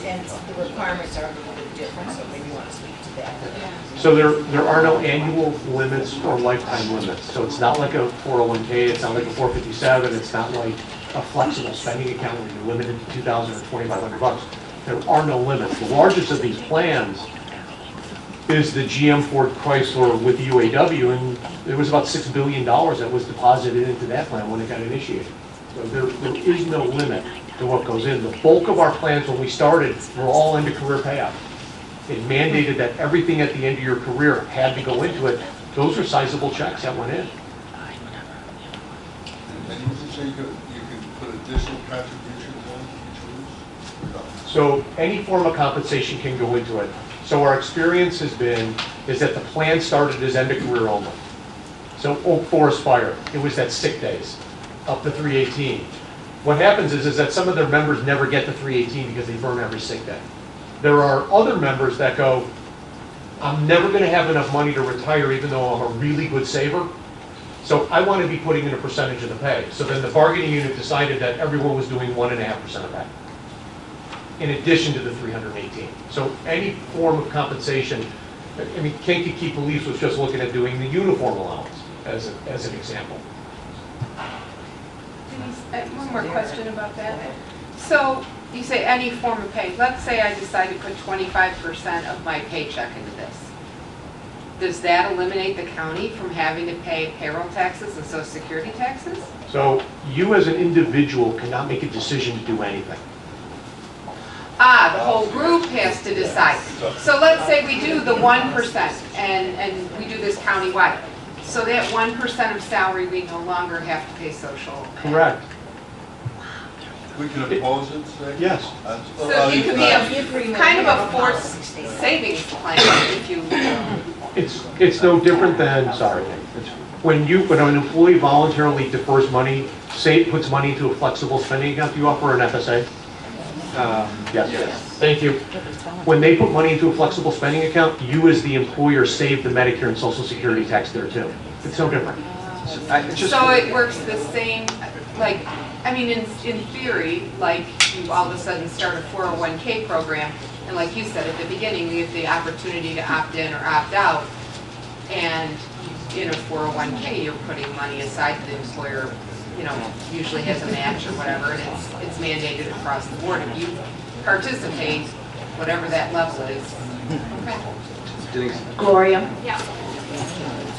and the requirements are a little bit different, so maybe you want to speak to that. Yeah. So there are no annual limits or lifetime limits. So it's not like a 401k, it's not like a 457, it's not like a flexible spending account where you're limited to $2,000 or $2,500. There are no limits. The largest of these plans is the GM Ford Chrysler with the UAW, and there was about $6 billion that was deposited into that plan when it got initiated. So there is no limit to what goes in. The bulk of our plans when we started were all into career payout. It mandated that everything at the end of your career had to go into it. Those are sizable checks that went in. And you can say you can put additional contributions in, you choose? No. So any form of compensation can go into it. So our experience has been, is that the plan started as end of career only. So Oak Forest Fire, it was that sick days, up to 318. What happens is that some of their members never get to 318 because they burn every sick day. There are other members that go, I'm never going to have enough money to retire even though I'm a really good saver. So I want to be putting in a percentage of the pay. So then the bargaining unit decided that everyone was doing 1.5% of that, in addition to the 318. So any form of compensation, I mean, Kankakee Police was just looking at doing the uniform allowance as an example. Denise, one more question about that. So you say any form of pay. Let's say I decide to put 25% of my paycheck into this. Does that eliminate the county from having to pay payroll taxes and social security taxes? So you as an individual cannot make a decision to do anything. Ah, the whole group has to decide. So let's say we do the 1% and we do this countywide. So that 1% of salary, we no longer have to pay social. Correct. We can oppose it, say? Yes. So it could be a kind of a forced savings plan if you. It's no different than, sorry, when an employee voluntarily defers money, puts money into a flexible spending account, do you offer an FSA? Yes. Thank you. When they put money into a flexible spending account, you as the employer save the Medicare and Social Security tax there too. It's no different. So it works the same, like, I mean, in theory, like you all of a sudden start a 401k program, and like you said at the beginning, you get the opportunity to opt in or opt out, and in a 401k, you're putting money aside that the employer, you know, usually has a match or whatever, and it's mandated across the board. If you participate, whatever that level is. Denise? Gloria? Yeah.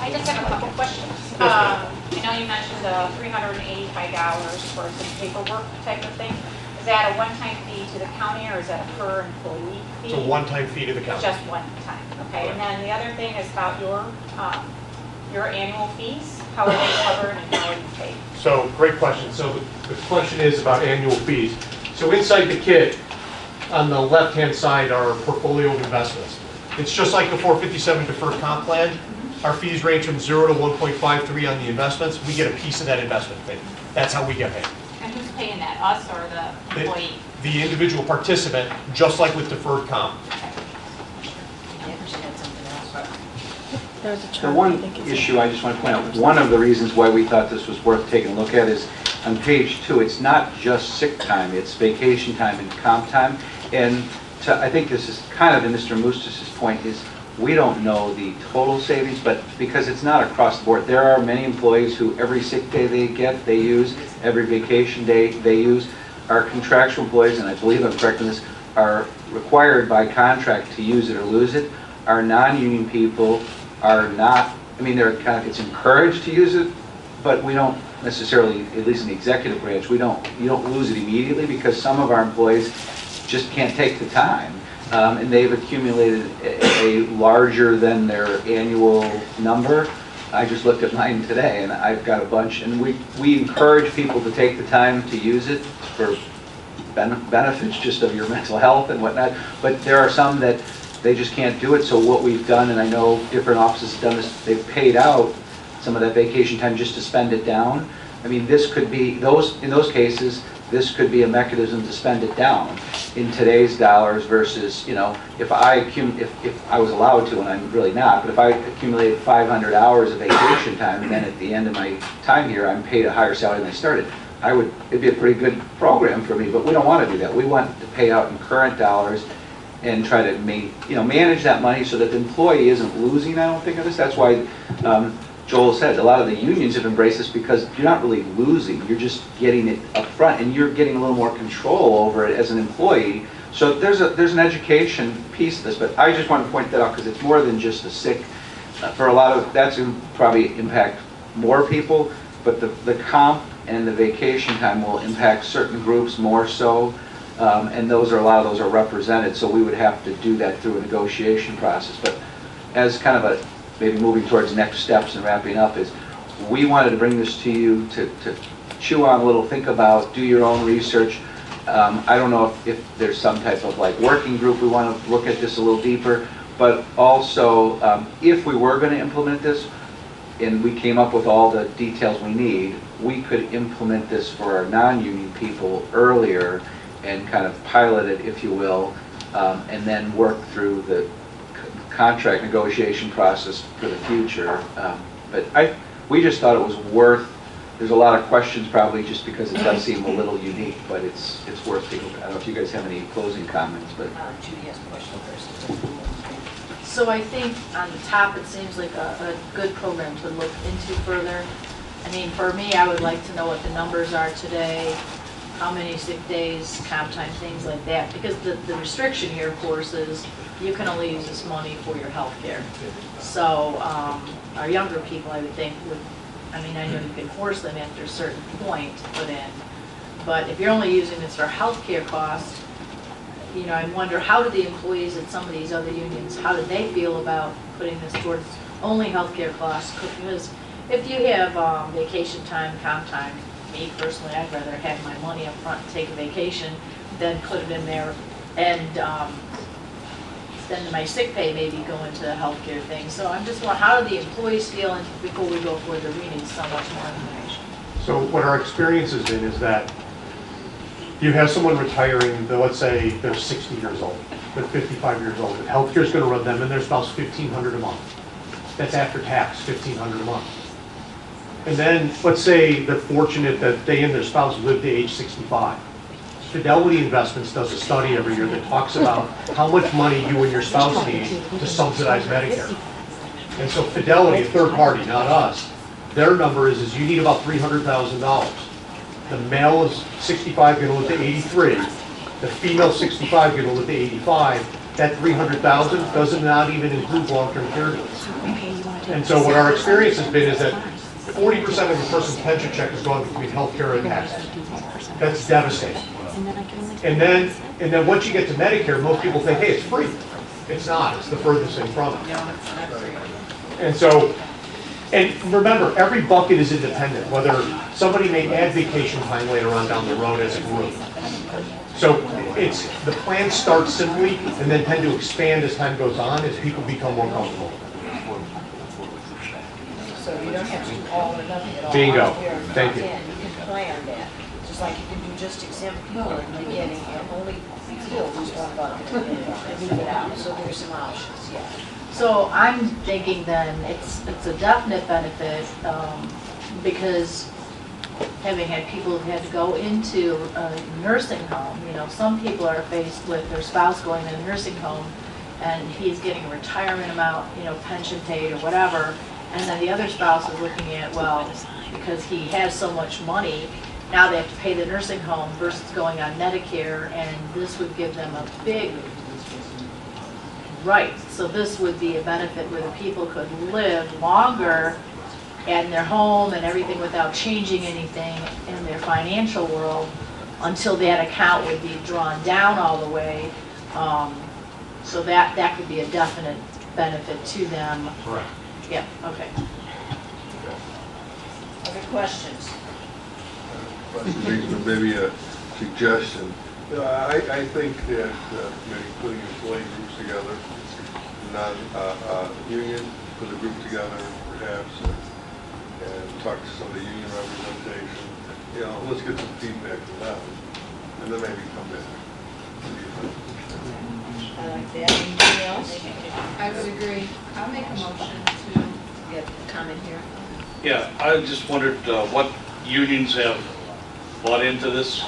I just have a couple questions. I know you mentioned the 385 hours for some paperwork type of thing. Is that a one-time fee to the county or is that a per employee fee? It's a one-time fee to the county. Just one time, okay. And then the other thing is about your annual fees. How are they covered and how are you paid? So, great question. So the question is about annual fees. So inside the kit, on the left-hand side are portfolio of investments. It's just like the 457 deferred comp plan. Our fees range from 0 to 1.53 on the investments. We get a piece of that investment fee. That's how we get paid. And who's paying that, us or the employee? The individual participant, just like with deferred comp. The one issue I just want to point out, one of the reasons why we thought this was worth taking a look at is on page 2, it's not just sick time, it's vacation time and comp time. And I think this is kind of to Mr. Moustis' point is we don't know the total savings, but because it's not across the board, there are many employees who every sick day they get, they use, every vacation day they use. Our contractual employees, and I believe I'm correct in this, are required by contract to use it or lose it. Our non-union people are not I mean, it's encouraged to use it, but we don't necessarily, at least in the executive branch, you don't lose it immediately because some of our employees just can't take the time. And they've accumulated a larger than their annual number. I just looked at mine today and I've got a bunch, and we encourage people to take the time to use it for benefits just of your mental health and whatnot, but there are some that they just can't do it. So what we've done, and I know different offices have done this, they've paid out some of that vacation time just to spend it down. I mean, this could be, in those cases, this could be a mechanism to spend it down in today's dollars versus, if I was allowed to, and I'm really not, but if I accumulated 500 hours of vacation time and then at the end of my time here, I'm paid a higher salary than I started, it'd be a pretty good program for me, but we don't want to do that. We want to pay out in current dollars and try to manage that money so that the employee isn't losing, I don't think, of this. That's why Joel said a lot of the unions have embraced this because you're not really losing, you're just getting it up front and you're getting a little more control over it as an employee. So there's an education piece of this, but I just want to point that out because it's more than just the sick. For a lot of, that's probably impact more people, but the comp and the vacation time will impact certain groups more so, and a lot of those are represented, so we would have to do that through a negotiation process. But as kind of maybe moving towards next steps and wrapping up, is we wanted to bring this to you to chew on a little, think about, do your own research. I don't know if there's some type of working group we want to look at this a little deeper, but also if we were going to implement this and we came up with all the details we need, we could implement this for our non-union people earlier and kind of pilot it, if you will, and then work through the contract negotiation process for the future. But we just thought it was worth, there's a lot of questions probably just because it does seem a little unique, but it's worth thinking about. I don't know if you guys have any closing comments, but. Judy has a question first. So I think on the top, it seems like a good program to look into further. I mean, for me, I would like to know what the numbers are today, how many sick days, comp time, things like that. Because the restriction here, of course, is you can only use this money for your health care. So our younger people, I would think, I know you can force them after a certain point to put in, but if you're only using this for health care costs, I wonder how do the employees at some of these other unions, how do they feel about putting this towards only health care costs? Because if you have vacation time, comp time, me personally, I'd rather have my money up front and take a vacation than put it in there and then my sick pay maybe go into the healthcare thing. So I'm just wondering, how do the employees feel, and before we go further, we need so much more information. So what our experience has been is that you have someone retiring, let's say they're 60 years old, they're 55 years old, and healthcare is going to run them and their spouse $1,500 a month. That's after tax, $1,500 a month. And then let's say they're fortunate that they and their spouse live to age 65. Fidelity Investments does a study every year that talks about how much money you and your spouse need to subsidize Medicare. And so Fidelity, a third party, not us, their number is you need about $300,000. The male is 65, going to live to 83. The female 65, going to live to 85. That $300,000 does not even include long-term care needs. And so what our experience has been is that 40% of a person's pension check has gone between healthcare and taxes. That's devastating. And then once you get to Medicare, most people think, hey, it's free. It's not. It's the furthest thing from it. And so, and remember, every bucket is independent, whether somebody may add vacation time later on down the road as a group. So the plans start simply and then tend to expand as time goes on as people become more comfortable. So you don't have to do all or nothing at all. Bingo. Thank you. You can plan that. Just like you can do just exempt people in the beginning and only still lose one bucket and leave it out. So there's some options, yeah. So I'm thinking then it's a definite benefit because having had people who had to go into a nursing home, some people are faced with their spouse going to a nursing home and he's getting a retirement amount, pension paid or whatever, and then the other spouse is looking at, well, because he has so much money, now they have to pay the nursing home versus going on Medicare, and this would give them a big Right, so this would be a benefit where the people could live longer in their home and everything without changing anything in their financial world until that account would be drawn down all the way. So that could be a definite benefit to them. Correct. Yeah, okay. Other questions? Maybe a suggestion. I think that maybe putting employee groups together, non-union, put a group together perhaps, and talk to some of the union representation. You know, let's get some feedback from them, and then maybe come back. I like that. Anything else? I would agree. I'll make a motion to. You have a comment here? Yeah, I just wondered what unions have bought into this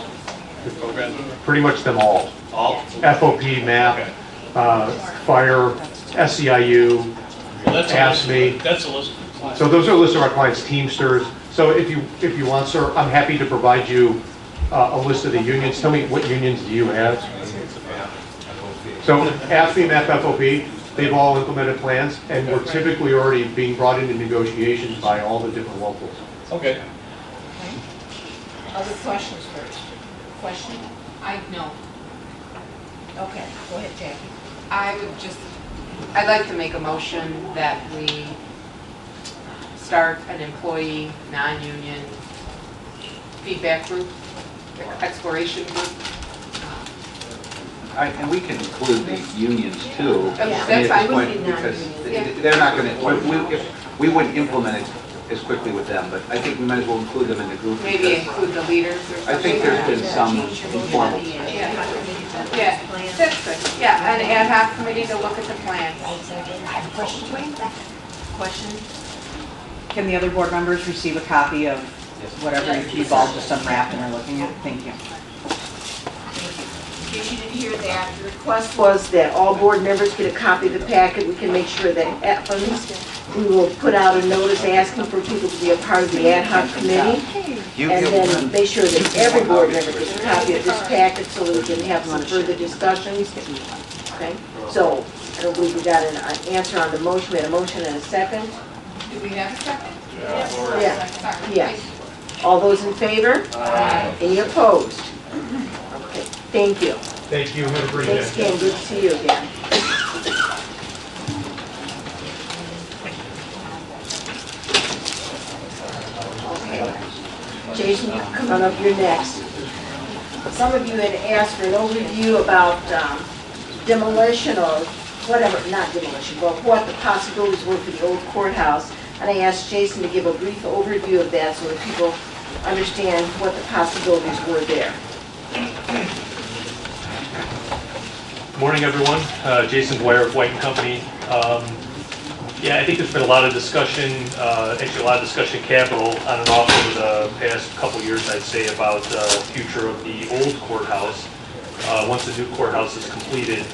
program? Pretty much them all. All? FOP, MAP, Okay. Fire, SEIU, Well, that's a list. AFSCME. That's a list. So those are a list of our clients, Teamsters. So if you want, sir, I'm happy to provide you a list of the unions. Tell me, what unions do you have? So AFSCME, MAP, FOP, they've all implemented plans, and we're typically already being brought into negotiations by all the different locals. Okay. Other questions first? Question? No. Okay, go ahead, Jackie. I'd like to make a motion that we start an employee, non-union feedback group, exploration group. And we can include the unions too. Yeah, I mean, that's at fine. this point, We would be because non-union. they're not going to, we wouldn't implement it as quickly with them, but I think we might as well include them in the group. Maybe because include the leaders or something. I think there's been some informal. Yeah, that's good. Yeah, an ad hoc committee to look at the plans. Question? Can the other board members receive a copy of whatever you've all just unwrapped and are looking at? Thank you. In case you didn't hear that, the request was that all board members get a copy of the packet. We can make sure that happens. We will put out a notice asking for people to be a part of the ad hoc committee. And then make sure that every board member gets a copy of this packet so that we can have some further discussions. Okay? So, I don't believe we got an answer on the motion. We had a motion and a second. Do we have a second? Yeah. Yes. All those in favor? Aye. Any opposed? Okay, thank you. Thank you. Have a great day. Thanks again, good to see you again. Okay. Jason, you can come on up, you're next. Some of you had asked for an overview about demolition or whatever, not demolition, but what the possibilities were for the old courthouse. And I asked Jason to give a brief overview of that so that people understand what the possibilities were there. Morning, everyone. Jason Dwyer of White & Company. Yeah, I think there's been a lot of discussion, actually a lot of discussion in Capitol on and off over the past couple years, I'd say, about the future of the old courthouse once the new courthouse is completed.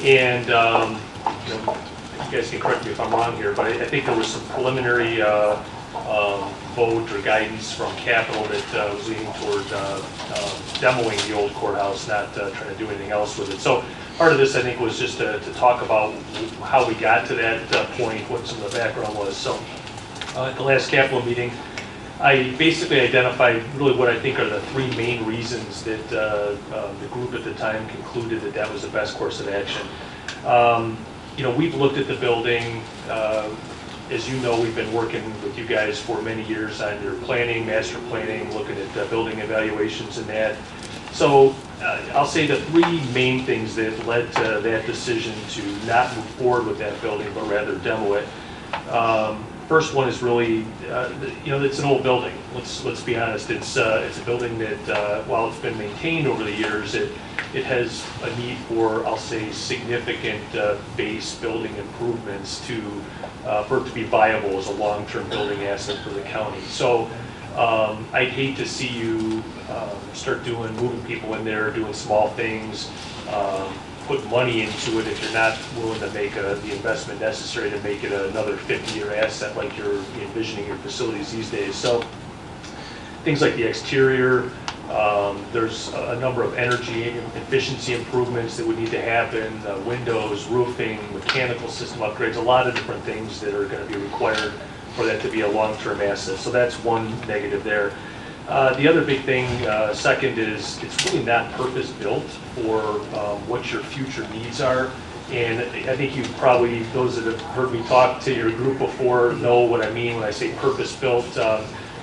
And you know, you guys can correct me if I'm wrong here, but I think there was some preliminary vote or guidance from Capitol that was leaning toward demoing the old courthouse, not trying to do anything else with it. So part of this, I think, was just to talk about how we got to that point, what some of the background was. So at the last Capitol meeting, I basically identified really what I think are the three main reasons that the group at the time concluded that that was the best course of action. You know, we've looked at the building. As you know, we've been working with you guys for many years on your planning, master planning, looking at building evaluations and that. So I'll say the three main things that led to that decision to not move forward with that building, but rather demo it. First one is really, you know, it's an old building. Let's be honest. It's a building that, while it's been maintained over the years, it has a need for, I'll say, significant base building improvements for it to be viable as a long-term building asset for the county. So I'd hate to see you start moving people in there, doing small things, put money into it if you're not willing to make the investment necessary to make it another 50-year asset like you're envisioning your facilities these days. So things like the exterior, There's a number of energy efficiency improvements that would need to happen, windows, roofing, mechanical system upgrades, a lot of different things that are going to be required for that to be a long-term asset. So that's one negative there. The other big thing, second, is it's really not purpose-built for what your future needs are. And I think you probably, those that have heard me talk to your group before, know what I mean when I say purpose-built.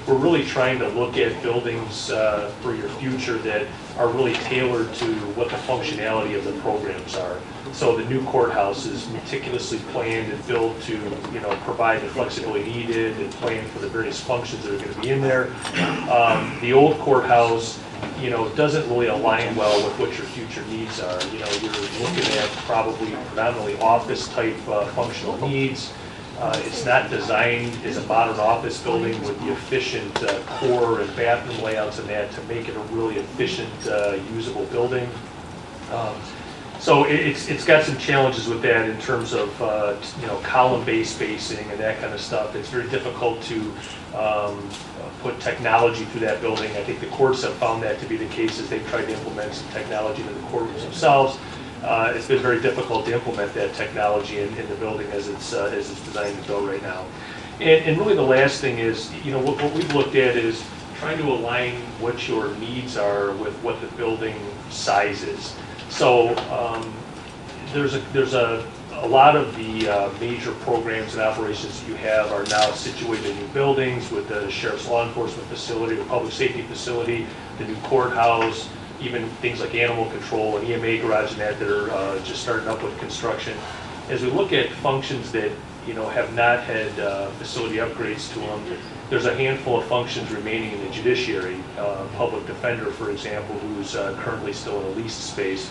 We're really trying to look at buildings for your future that are really tailored to what the functionality of the programs are. So the new courthouse is meticulously planned and built to, provide the flexibility needed and plan for the various functions that are going to be in there. The old courthouse, doesn't really align well with what your future needs are. You're looking at probably predominantly office-type functional needs. It's not designed as a modern office building with the efficient core and bathroom layouts and that to make it a really efficient, usable building. So it's got some challenges with that in terms of column-based spacing and that kind of stuff. It's very difficult to put technology through that building. I think the courts have found that to be the case as they've tried to implement some technology into the courtrooms themselves. It's been very difficult to implement that technology in the building as it's designed to go right now. And really the last thing is, what we've looked at is trying to align what your needs are with what the building size is. So there's a lot of the major programs and operations that you have are now situated in new buildings with the sheriff's law enforcement facility, the public safety facility, the new courthouse, even things like animal control and EMA garage and that are just starting up with construction. As we look at functions that have not had facility upgrades to them, there's a handful of functions remaining in the judiciary. Public defender, for example, who's currently still in a leased space.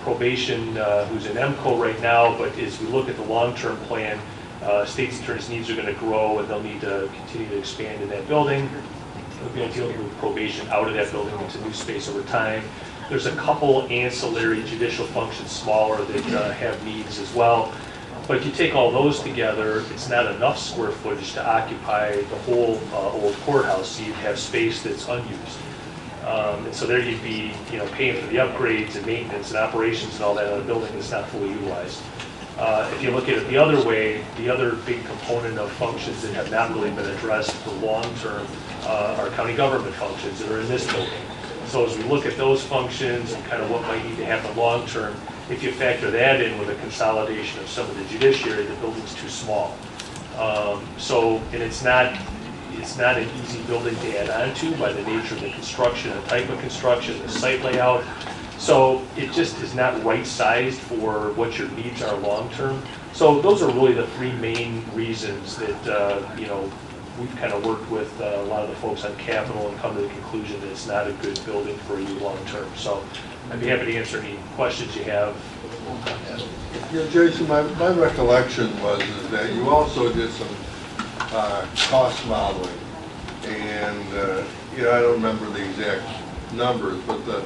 Probation, who's in MCO right now, but as we look at the long-term plan, state's attorney's needs are going to grow and they'll need to continue to expand in that building. We'll be able to move probation out of that building into new space over time. There's a couple ancillary judicial functions, smaller, that have needs as well. But if you take all those together, it's not enough square footage to occupy the whole old courthouse, so you'd have space that's unused. And so there you'd be, paying for the upgrades and maintenance and operations and all that on a building that's not fully utilized. If you look at it the other way, the other big component of functions that have not really been addressed for long-term are county government functions that are in this building. So as we look at those functions and kind of what might need to happen long-term, if you factor that in with a consolidation of some of the judiciary, the building's too small. And it's not an easy building to add on to by the nature of the construction, the type of construction, the site layout. So it just is not right-sized for what your needs are long-term. So those are really the three main reasons that, we've kind of worked with a lot of the folks on capital and come to the conclusion that it's not a good building for you long-term. So I'd be happy to answer any questions you have on that. Yeah, Jason, my recollection was that you also did some cost modeling, and I don't remember the exact numbers, but the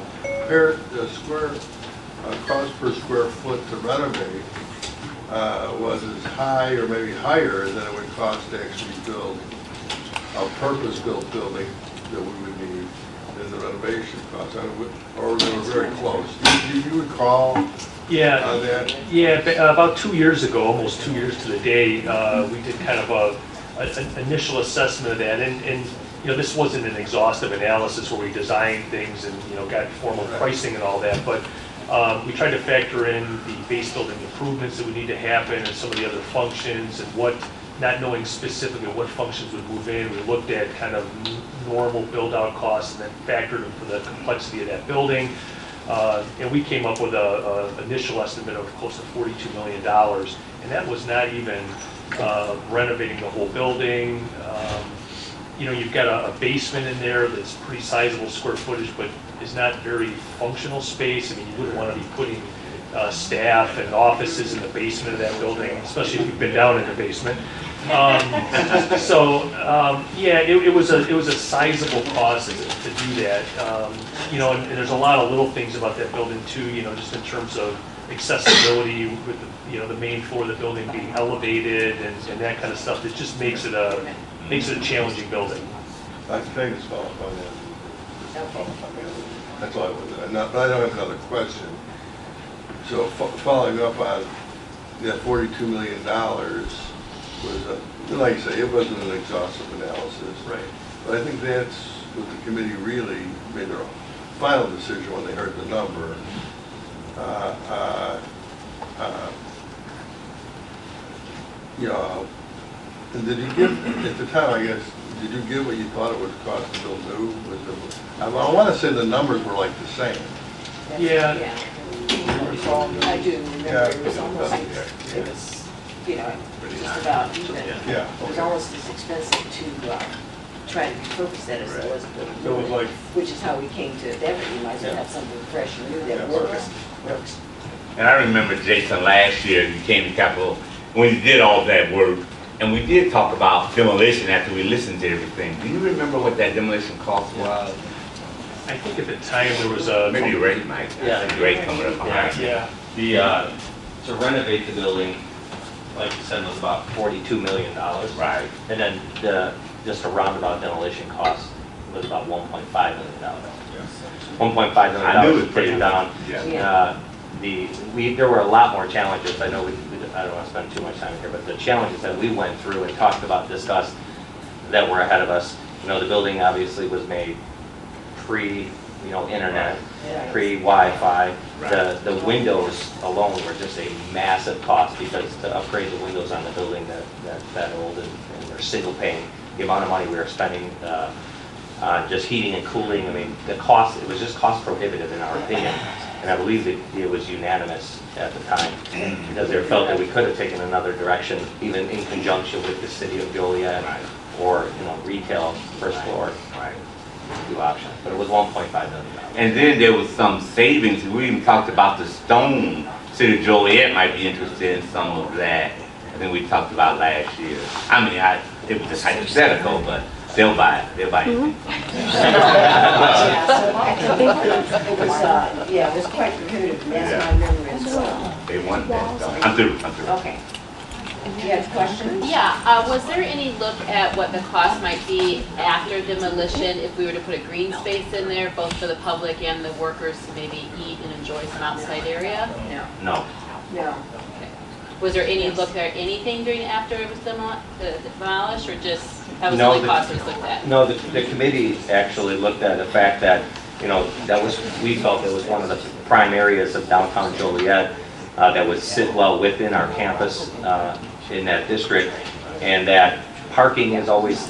cost per square foot to renovate was as high or maybe higher than it would cost to actually build a purpose-built building that we would need in the renovation cost, or they were very close. Do you recall that? Yeah, about 2 years ago, almost 2 years to the day, we did kind of an initial assessment of that, and this wasn't an exhaustive analysis where we designed things and got formal pricing and all that, but we tried to factor in the base building improvements that would need to happen and some of the other functions and not knowing specifically what functions would move in. We looked at kind of normal build-out costs and then factored them for the complexity of that building. And we came up with an initial estimate of close to $42 million, and that was not even renovating the whole building. You've got a basement in there that's pretty sizable square footage, but is not very functional space. I mean, you wouldn't want to be putting staff and offices in the basement of that building, especially if you've been down in the basement. It was a sizable cost to do that. And there's a lot of little things about that building too. Just in terms of accessibility with the main floor of the building being elevated and that kind of stuff. That just makes it a challenging building. That's famous on that. Okay. That's all I was, but I don't have another question. So following up on that $42 million was, like you say, it wasn't an exhaustive analysis. Right. But I think that's what the committee really made their final decision when they heard the number. You know, and did you give, at the time, I guess, did you give what you thought it would cost to build new? I want to say the numbers were like the same. Yeah. I do remember it was almost, it was, you know, just about even. Yeah. It was almost as expensive to try to repurpose that as it was to build. So it was like, Which is how we came to that, we might as well have something fresh and new that works. And I remember, Jason, last year, you came to Capitol, when you did all that work, and we did talk about demolition after we listened to everything. Do you remember what that demolition cost was? I think at the time there was a... Maybe Ray might. Yeah. Ray coming up behind me. Yeah. To renovate the building, like you said, was about $42 million. Right. And then just a roundabout demolition cost was about $1.5 million. $1.5 million I knew it to take it down. Yeah. There were a lot more challenges. I know I don't want to spend too much time here, but the challenges that we went through and talked about, discussed, that were ahead of us. You know, the building obviously was made pre-internet, pre-Wi-Fi. The windows alone were just a massive cost because to upgrade the windows on the building that old and they're single pane, the amount of money we were spending on just heating and cooling, I mean, the cost, it was just cost prohibitive in our opinion. And I believe it was unanimous at the time because they felt that we could have taken another direction, even in conjunction with the city of Joliet or, retail first floor. Right. Two options, but it was $1.5 million. And then there was some savings. We even talked about the stone. City of Joliet might be interested in some of that. I think we talked about last year. I mean, it was just hypothetical, but they'll buy it. They'll buy it. It was quite prohibitive, that's my memory as well. They want that stone. I'm through. Okay. You have questions? Yeah, was there any look at what the cost might be after demolition if we were to put a green space in there, both for the public and the workers to maybe eat and enjoy some outside area? No. No. Was there any look at anything during after it was demolished, or just that was No, the only cost that was looked at? No, the committee actually looked at the fact that, we felt it was one of the prime areas of downtown Joliet that would sit well within our campus in that district, and that parking had always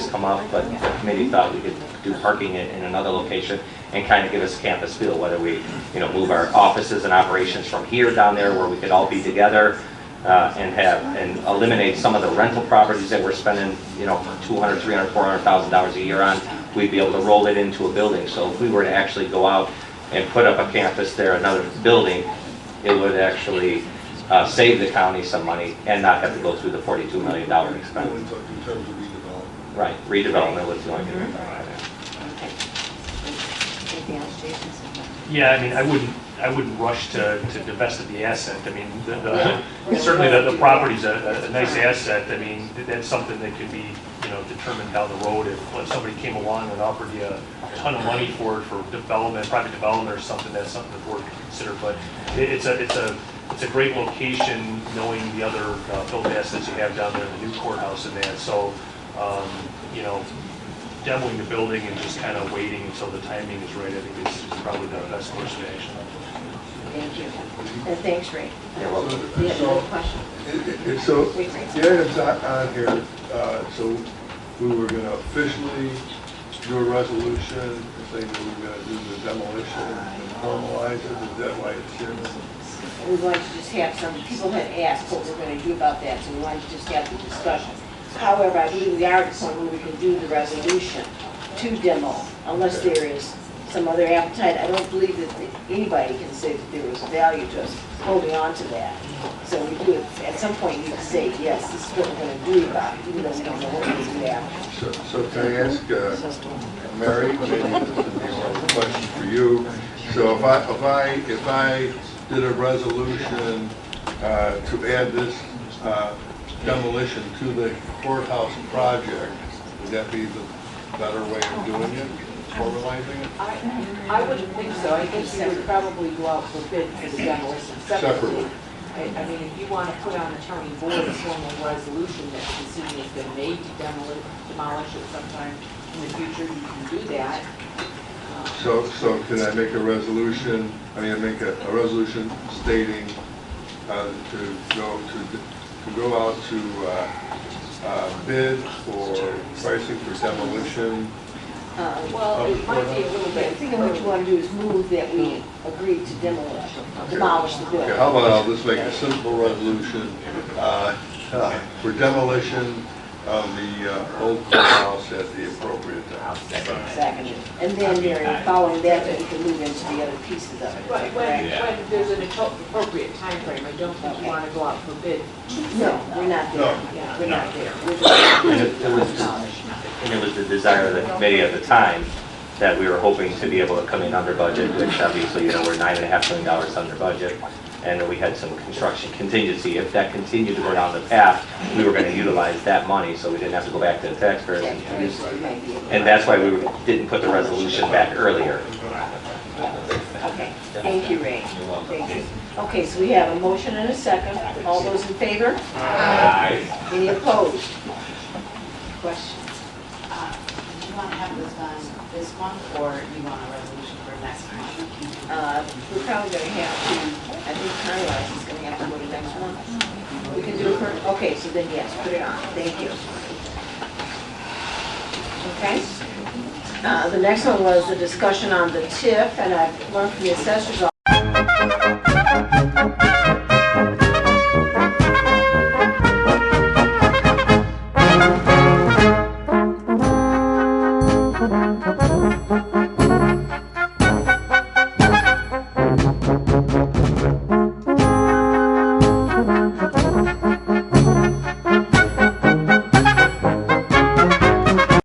come up, but the committee thought we could do parking in another location and kind of give us campus feel, whether we, move our offices and operations from here down there where we could all be together and eliminate some of the rental properties that we're spending, $200,000, $300,000, $400,000 a year on. We'd be able to roll it into a building. So if we were to actually go out and put up a campus there, another building, it would actually save the county some money and not have to go through the $42 million expense. in terms of redevelopment. Right, redevelopment was the only thing. Anything else, Jason? Yeah, I mean, I wouldn't rush to divest of the asset. I mean, certainly the property's a nice asset. I mean, that's something that could be, determined down the road if somebody came along and offered you a ton of money for it for development, private development or something. That's something the board could consider. But it's a great location, knowing the other built assets you have down there, the new courthouse and that. So, demoing the building and just kind of waiting until the timing is right, I think is probably the best course of action. Thank you. And thanks, Ray. You're welcome. Do you have another question? So, the items on here, so we were going to officially do a resolution saying that we were going to do the demolition, formalize it, is that why it's here? We wanted to just have some, people had asked what we're going to do about that, so we wanted to just have the discussion. However, I believe we are at the point where we can do the resolution to demo, unless there is some other appetite. I don't believe that anybody can say that there was value to us holding on to that. So we do, at some point, need to say, yes, this is what we're going to do about it, even though we don't know what we're going to do after. So can I ask Mary, maybe this is a question for you. So if I did a resolution to add this demolition to the courthouse project, would that be the better way of doing it? formalizing it? I wouldn't think so. I think we would probably go out for bid for the demolition separately. I mean, if you want to put on the county board a formal resolution that the decision has been made to demolish it sometime in the future, you can do that. So can I make a resolution, make a resolution stating to go out to bid for pricing for demolition? Well, it might be a little bit. I think what you want to do is move that we agreed to demolish the building. Okay, how about I'll just make a simple resolution for demolition of the old courthouse at the appropriate time. Seconded. And then, Mary, following that, we can move into the other pieces of it. Right, when there's an appropriate time frame, I don't think you want to go out for bid. No, we're not there. Yeah, we're not there. And it was the desire of the committee at the time that we were hoping to be able to come in under budget, which obviously, we're $9.5 million under budget. And we had some construction contingency. If that continued to go down the path, we were going to utilize that money so we didn't have to go back to the taxpayers. And that's why we didn't put the resolution back earlier. Okay, thank you, Ray. Thank you. Okay, so we have a motion and a second. All those in favor? Aye. Any opposed? Questions? Do you want to have this done this month, or do you want a resolution for next month? We're probably going to have to, I think Conrad is going to have to go to next month. We can do it for, okay, so then yes, put it on. Thank you. Okay. The next one was the discussion on the TIF, and I've learned from the assessor's office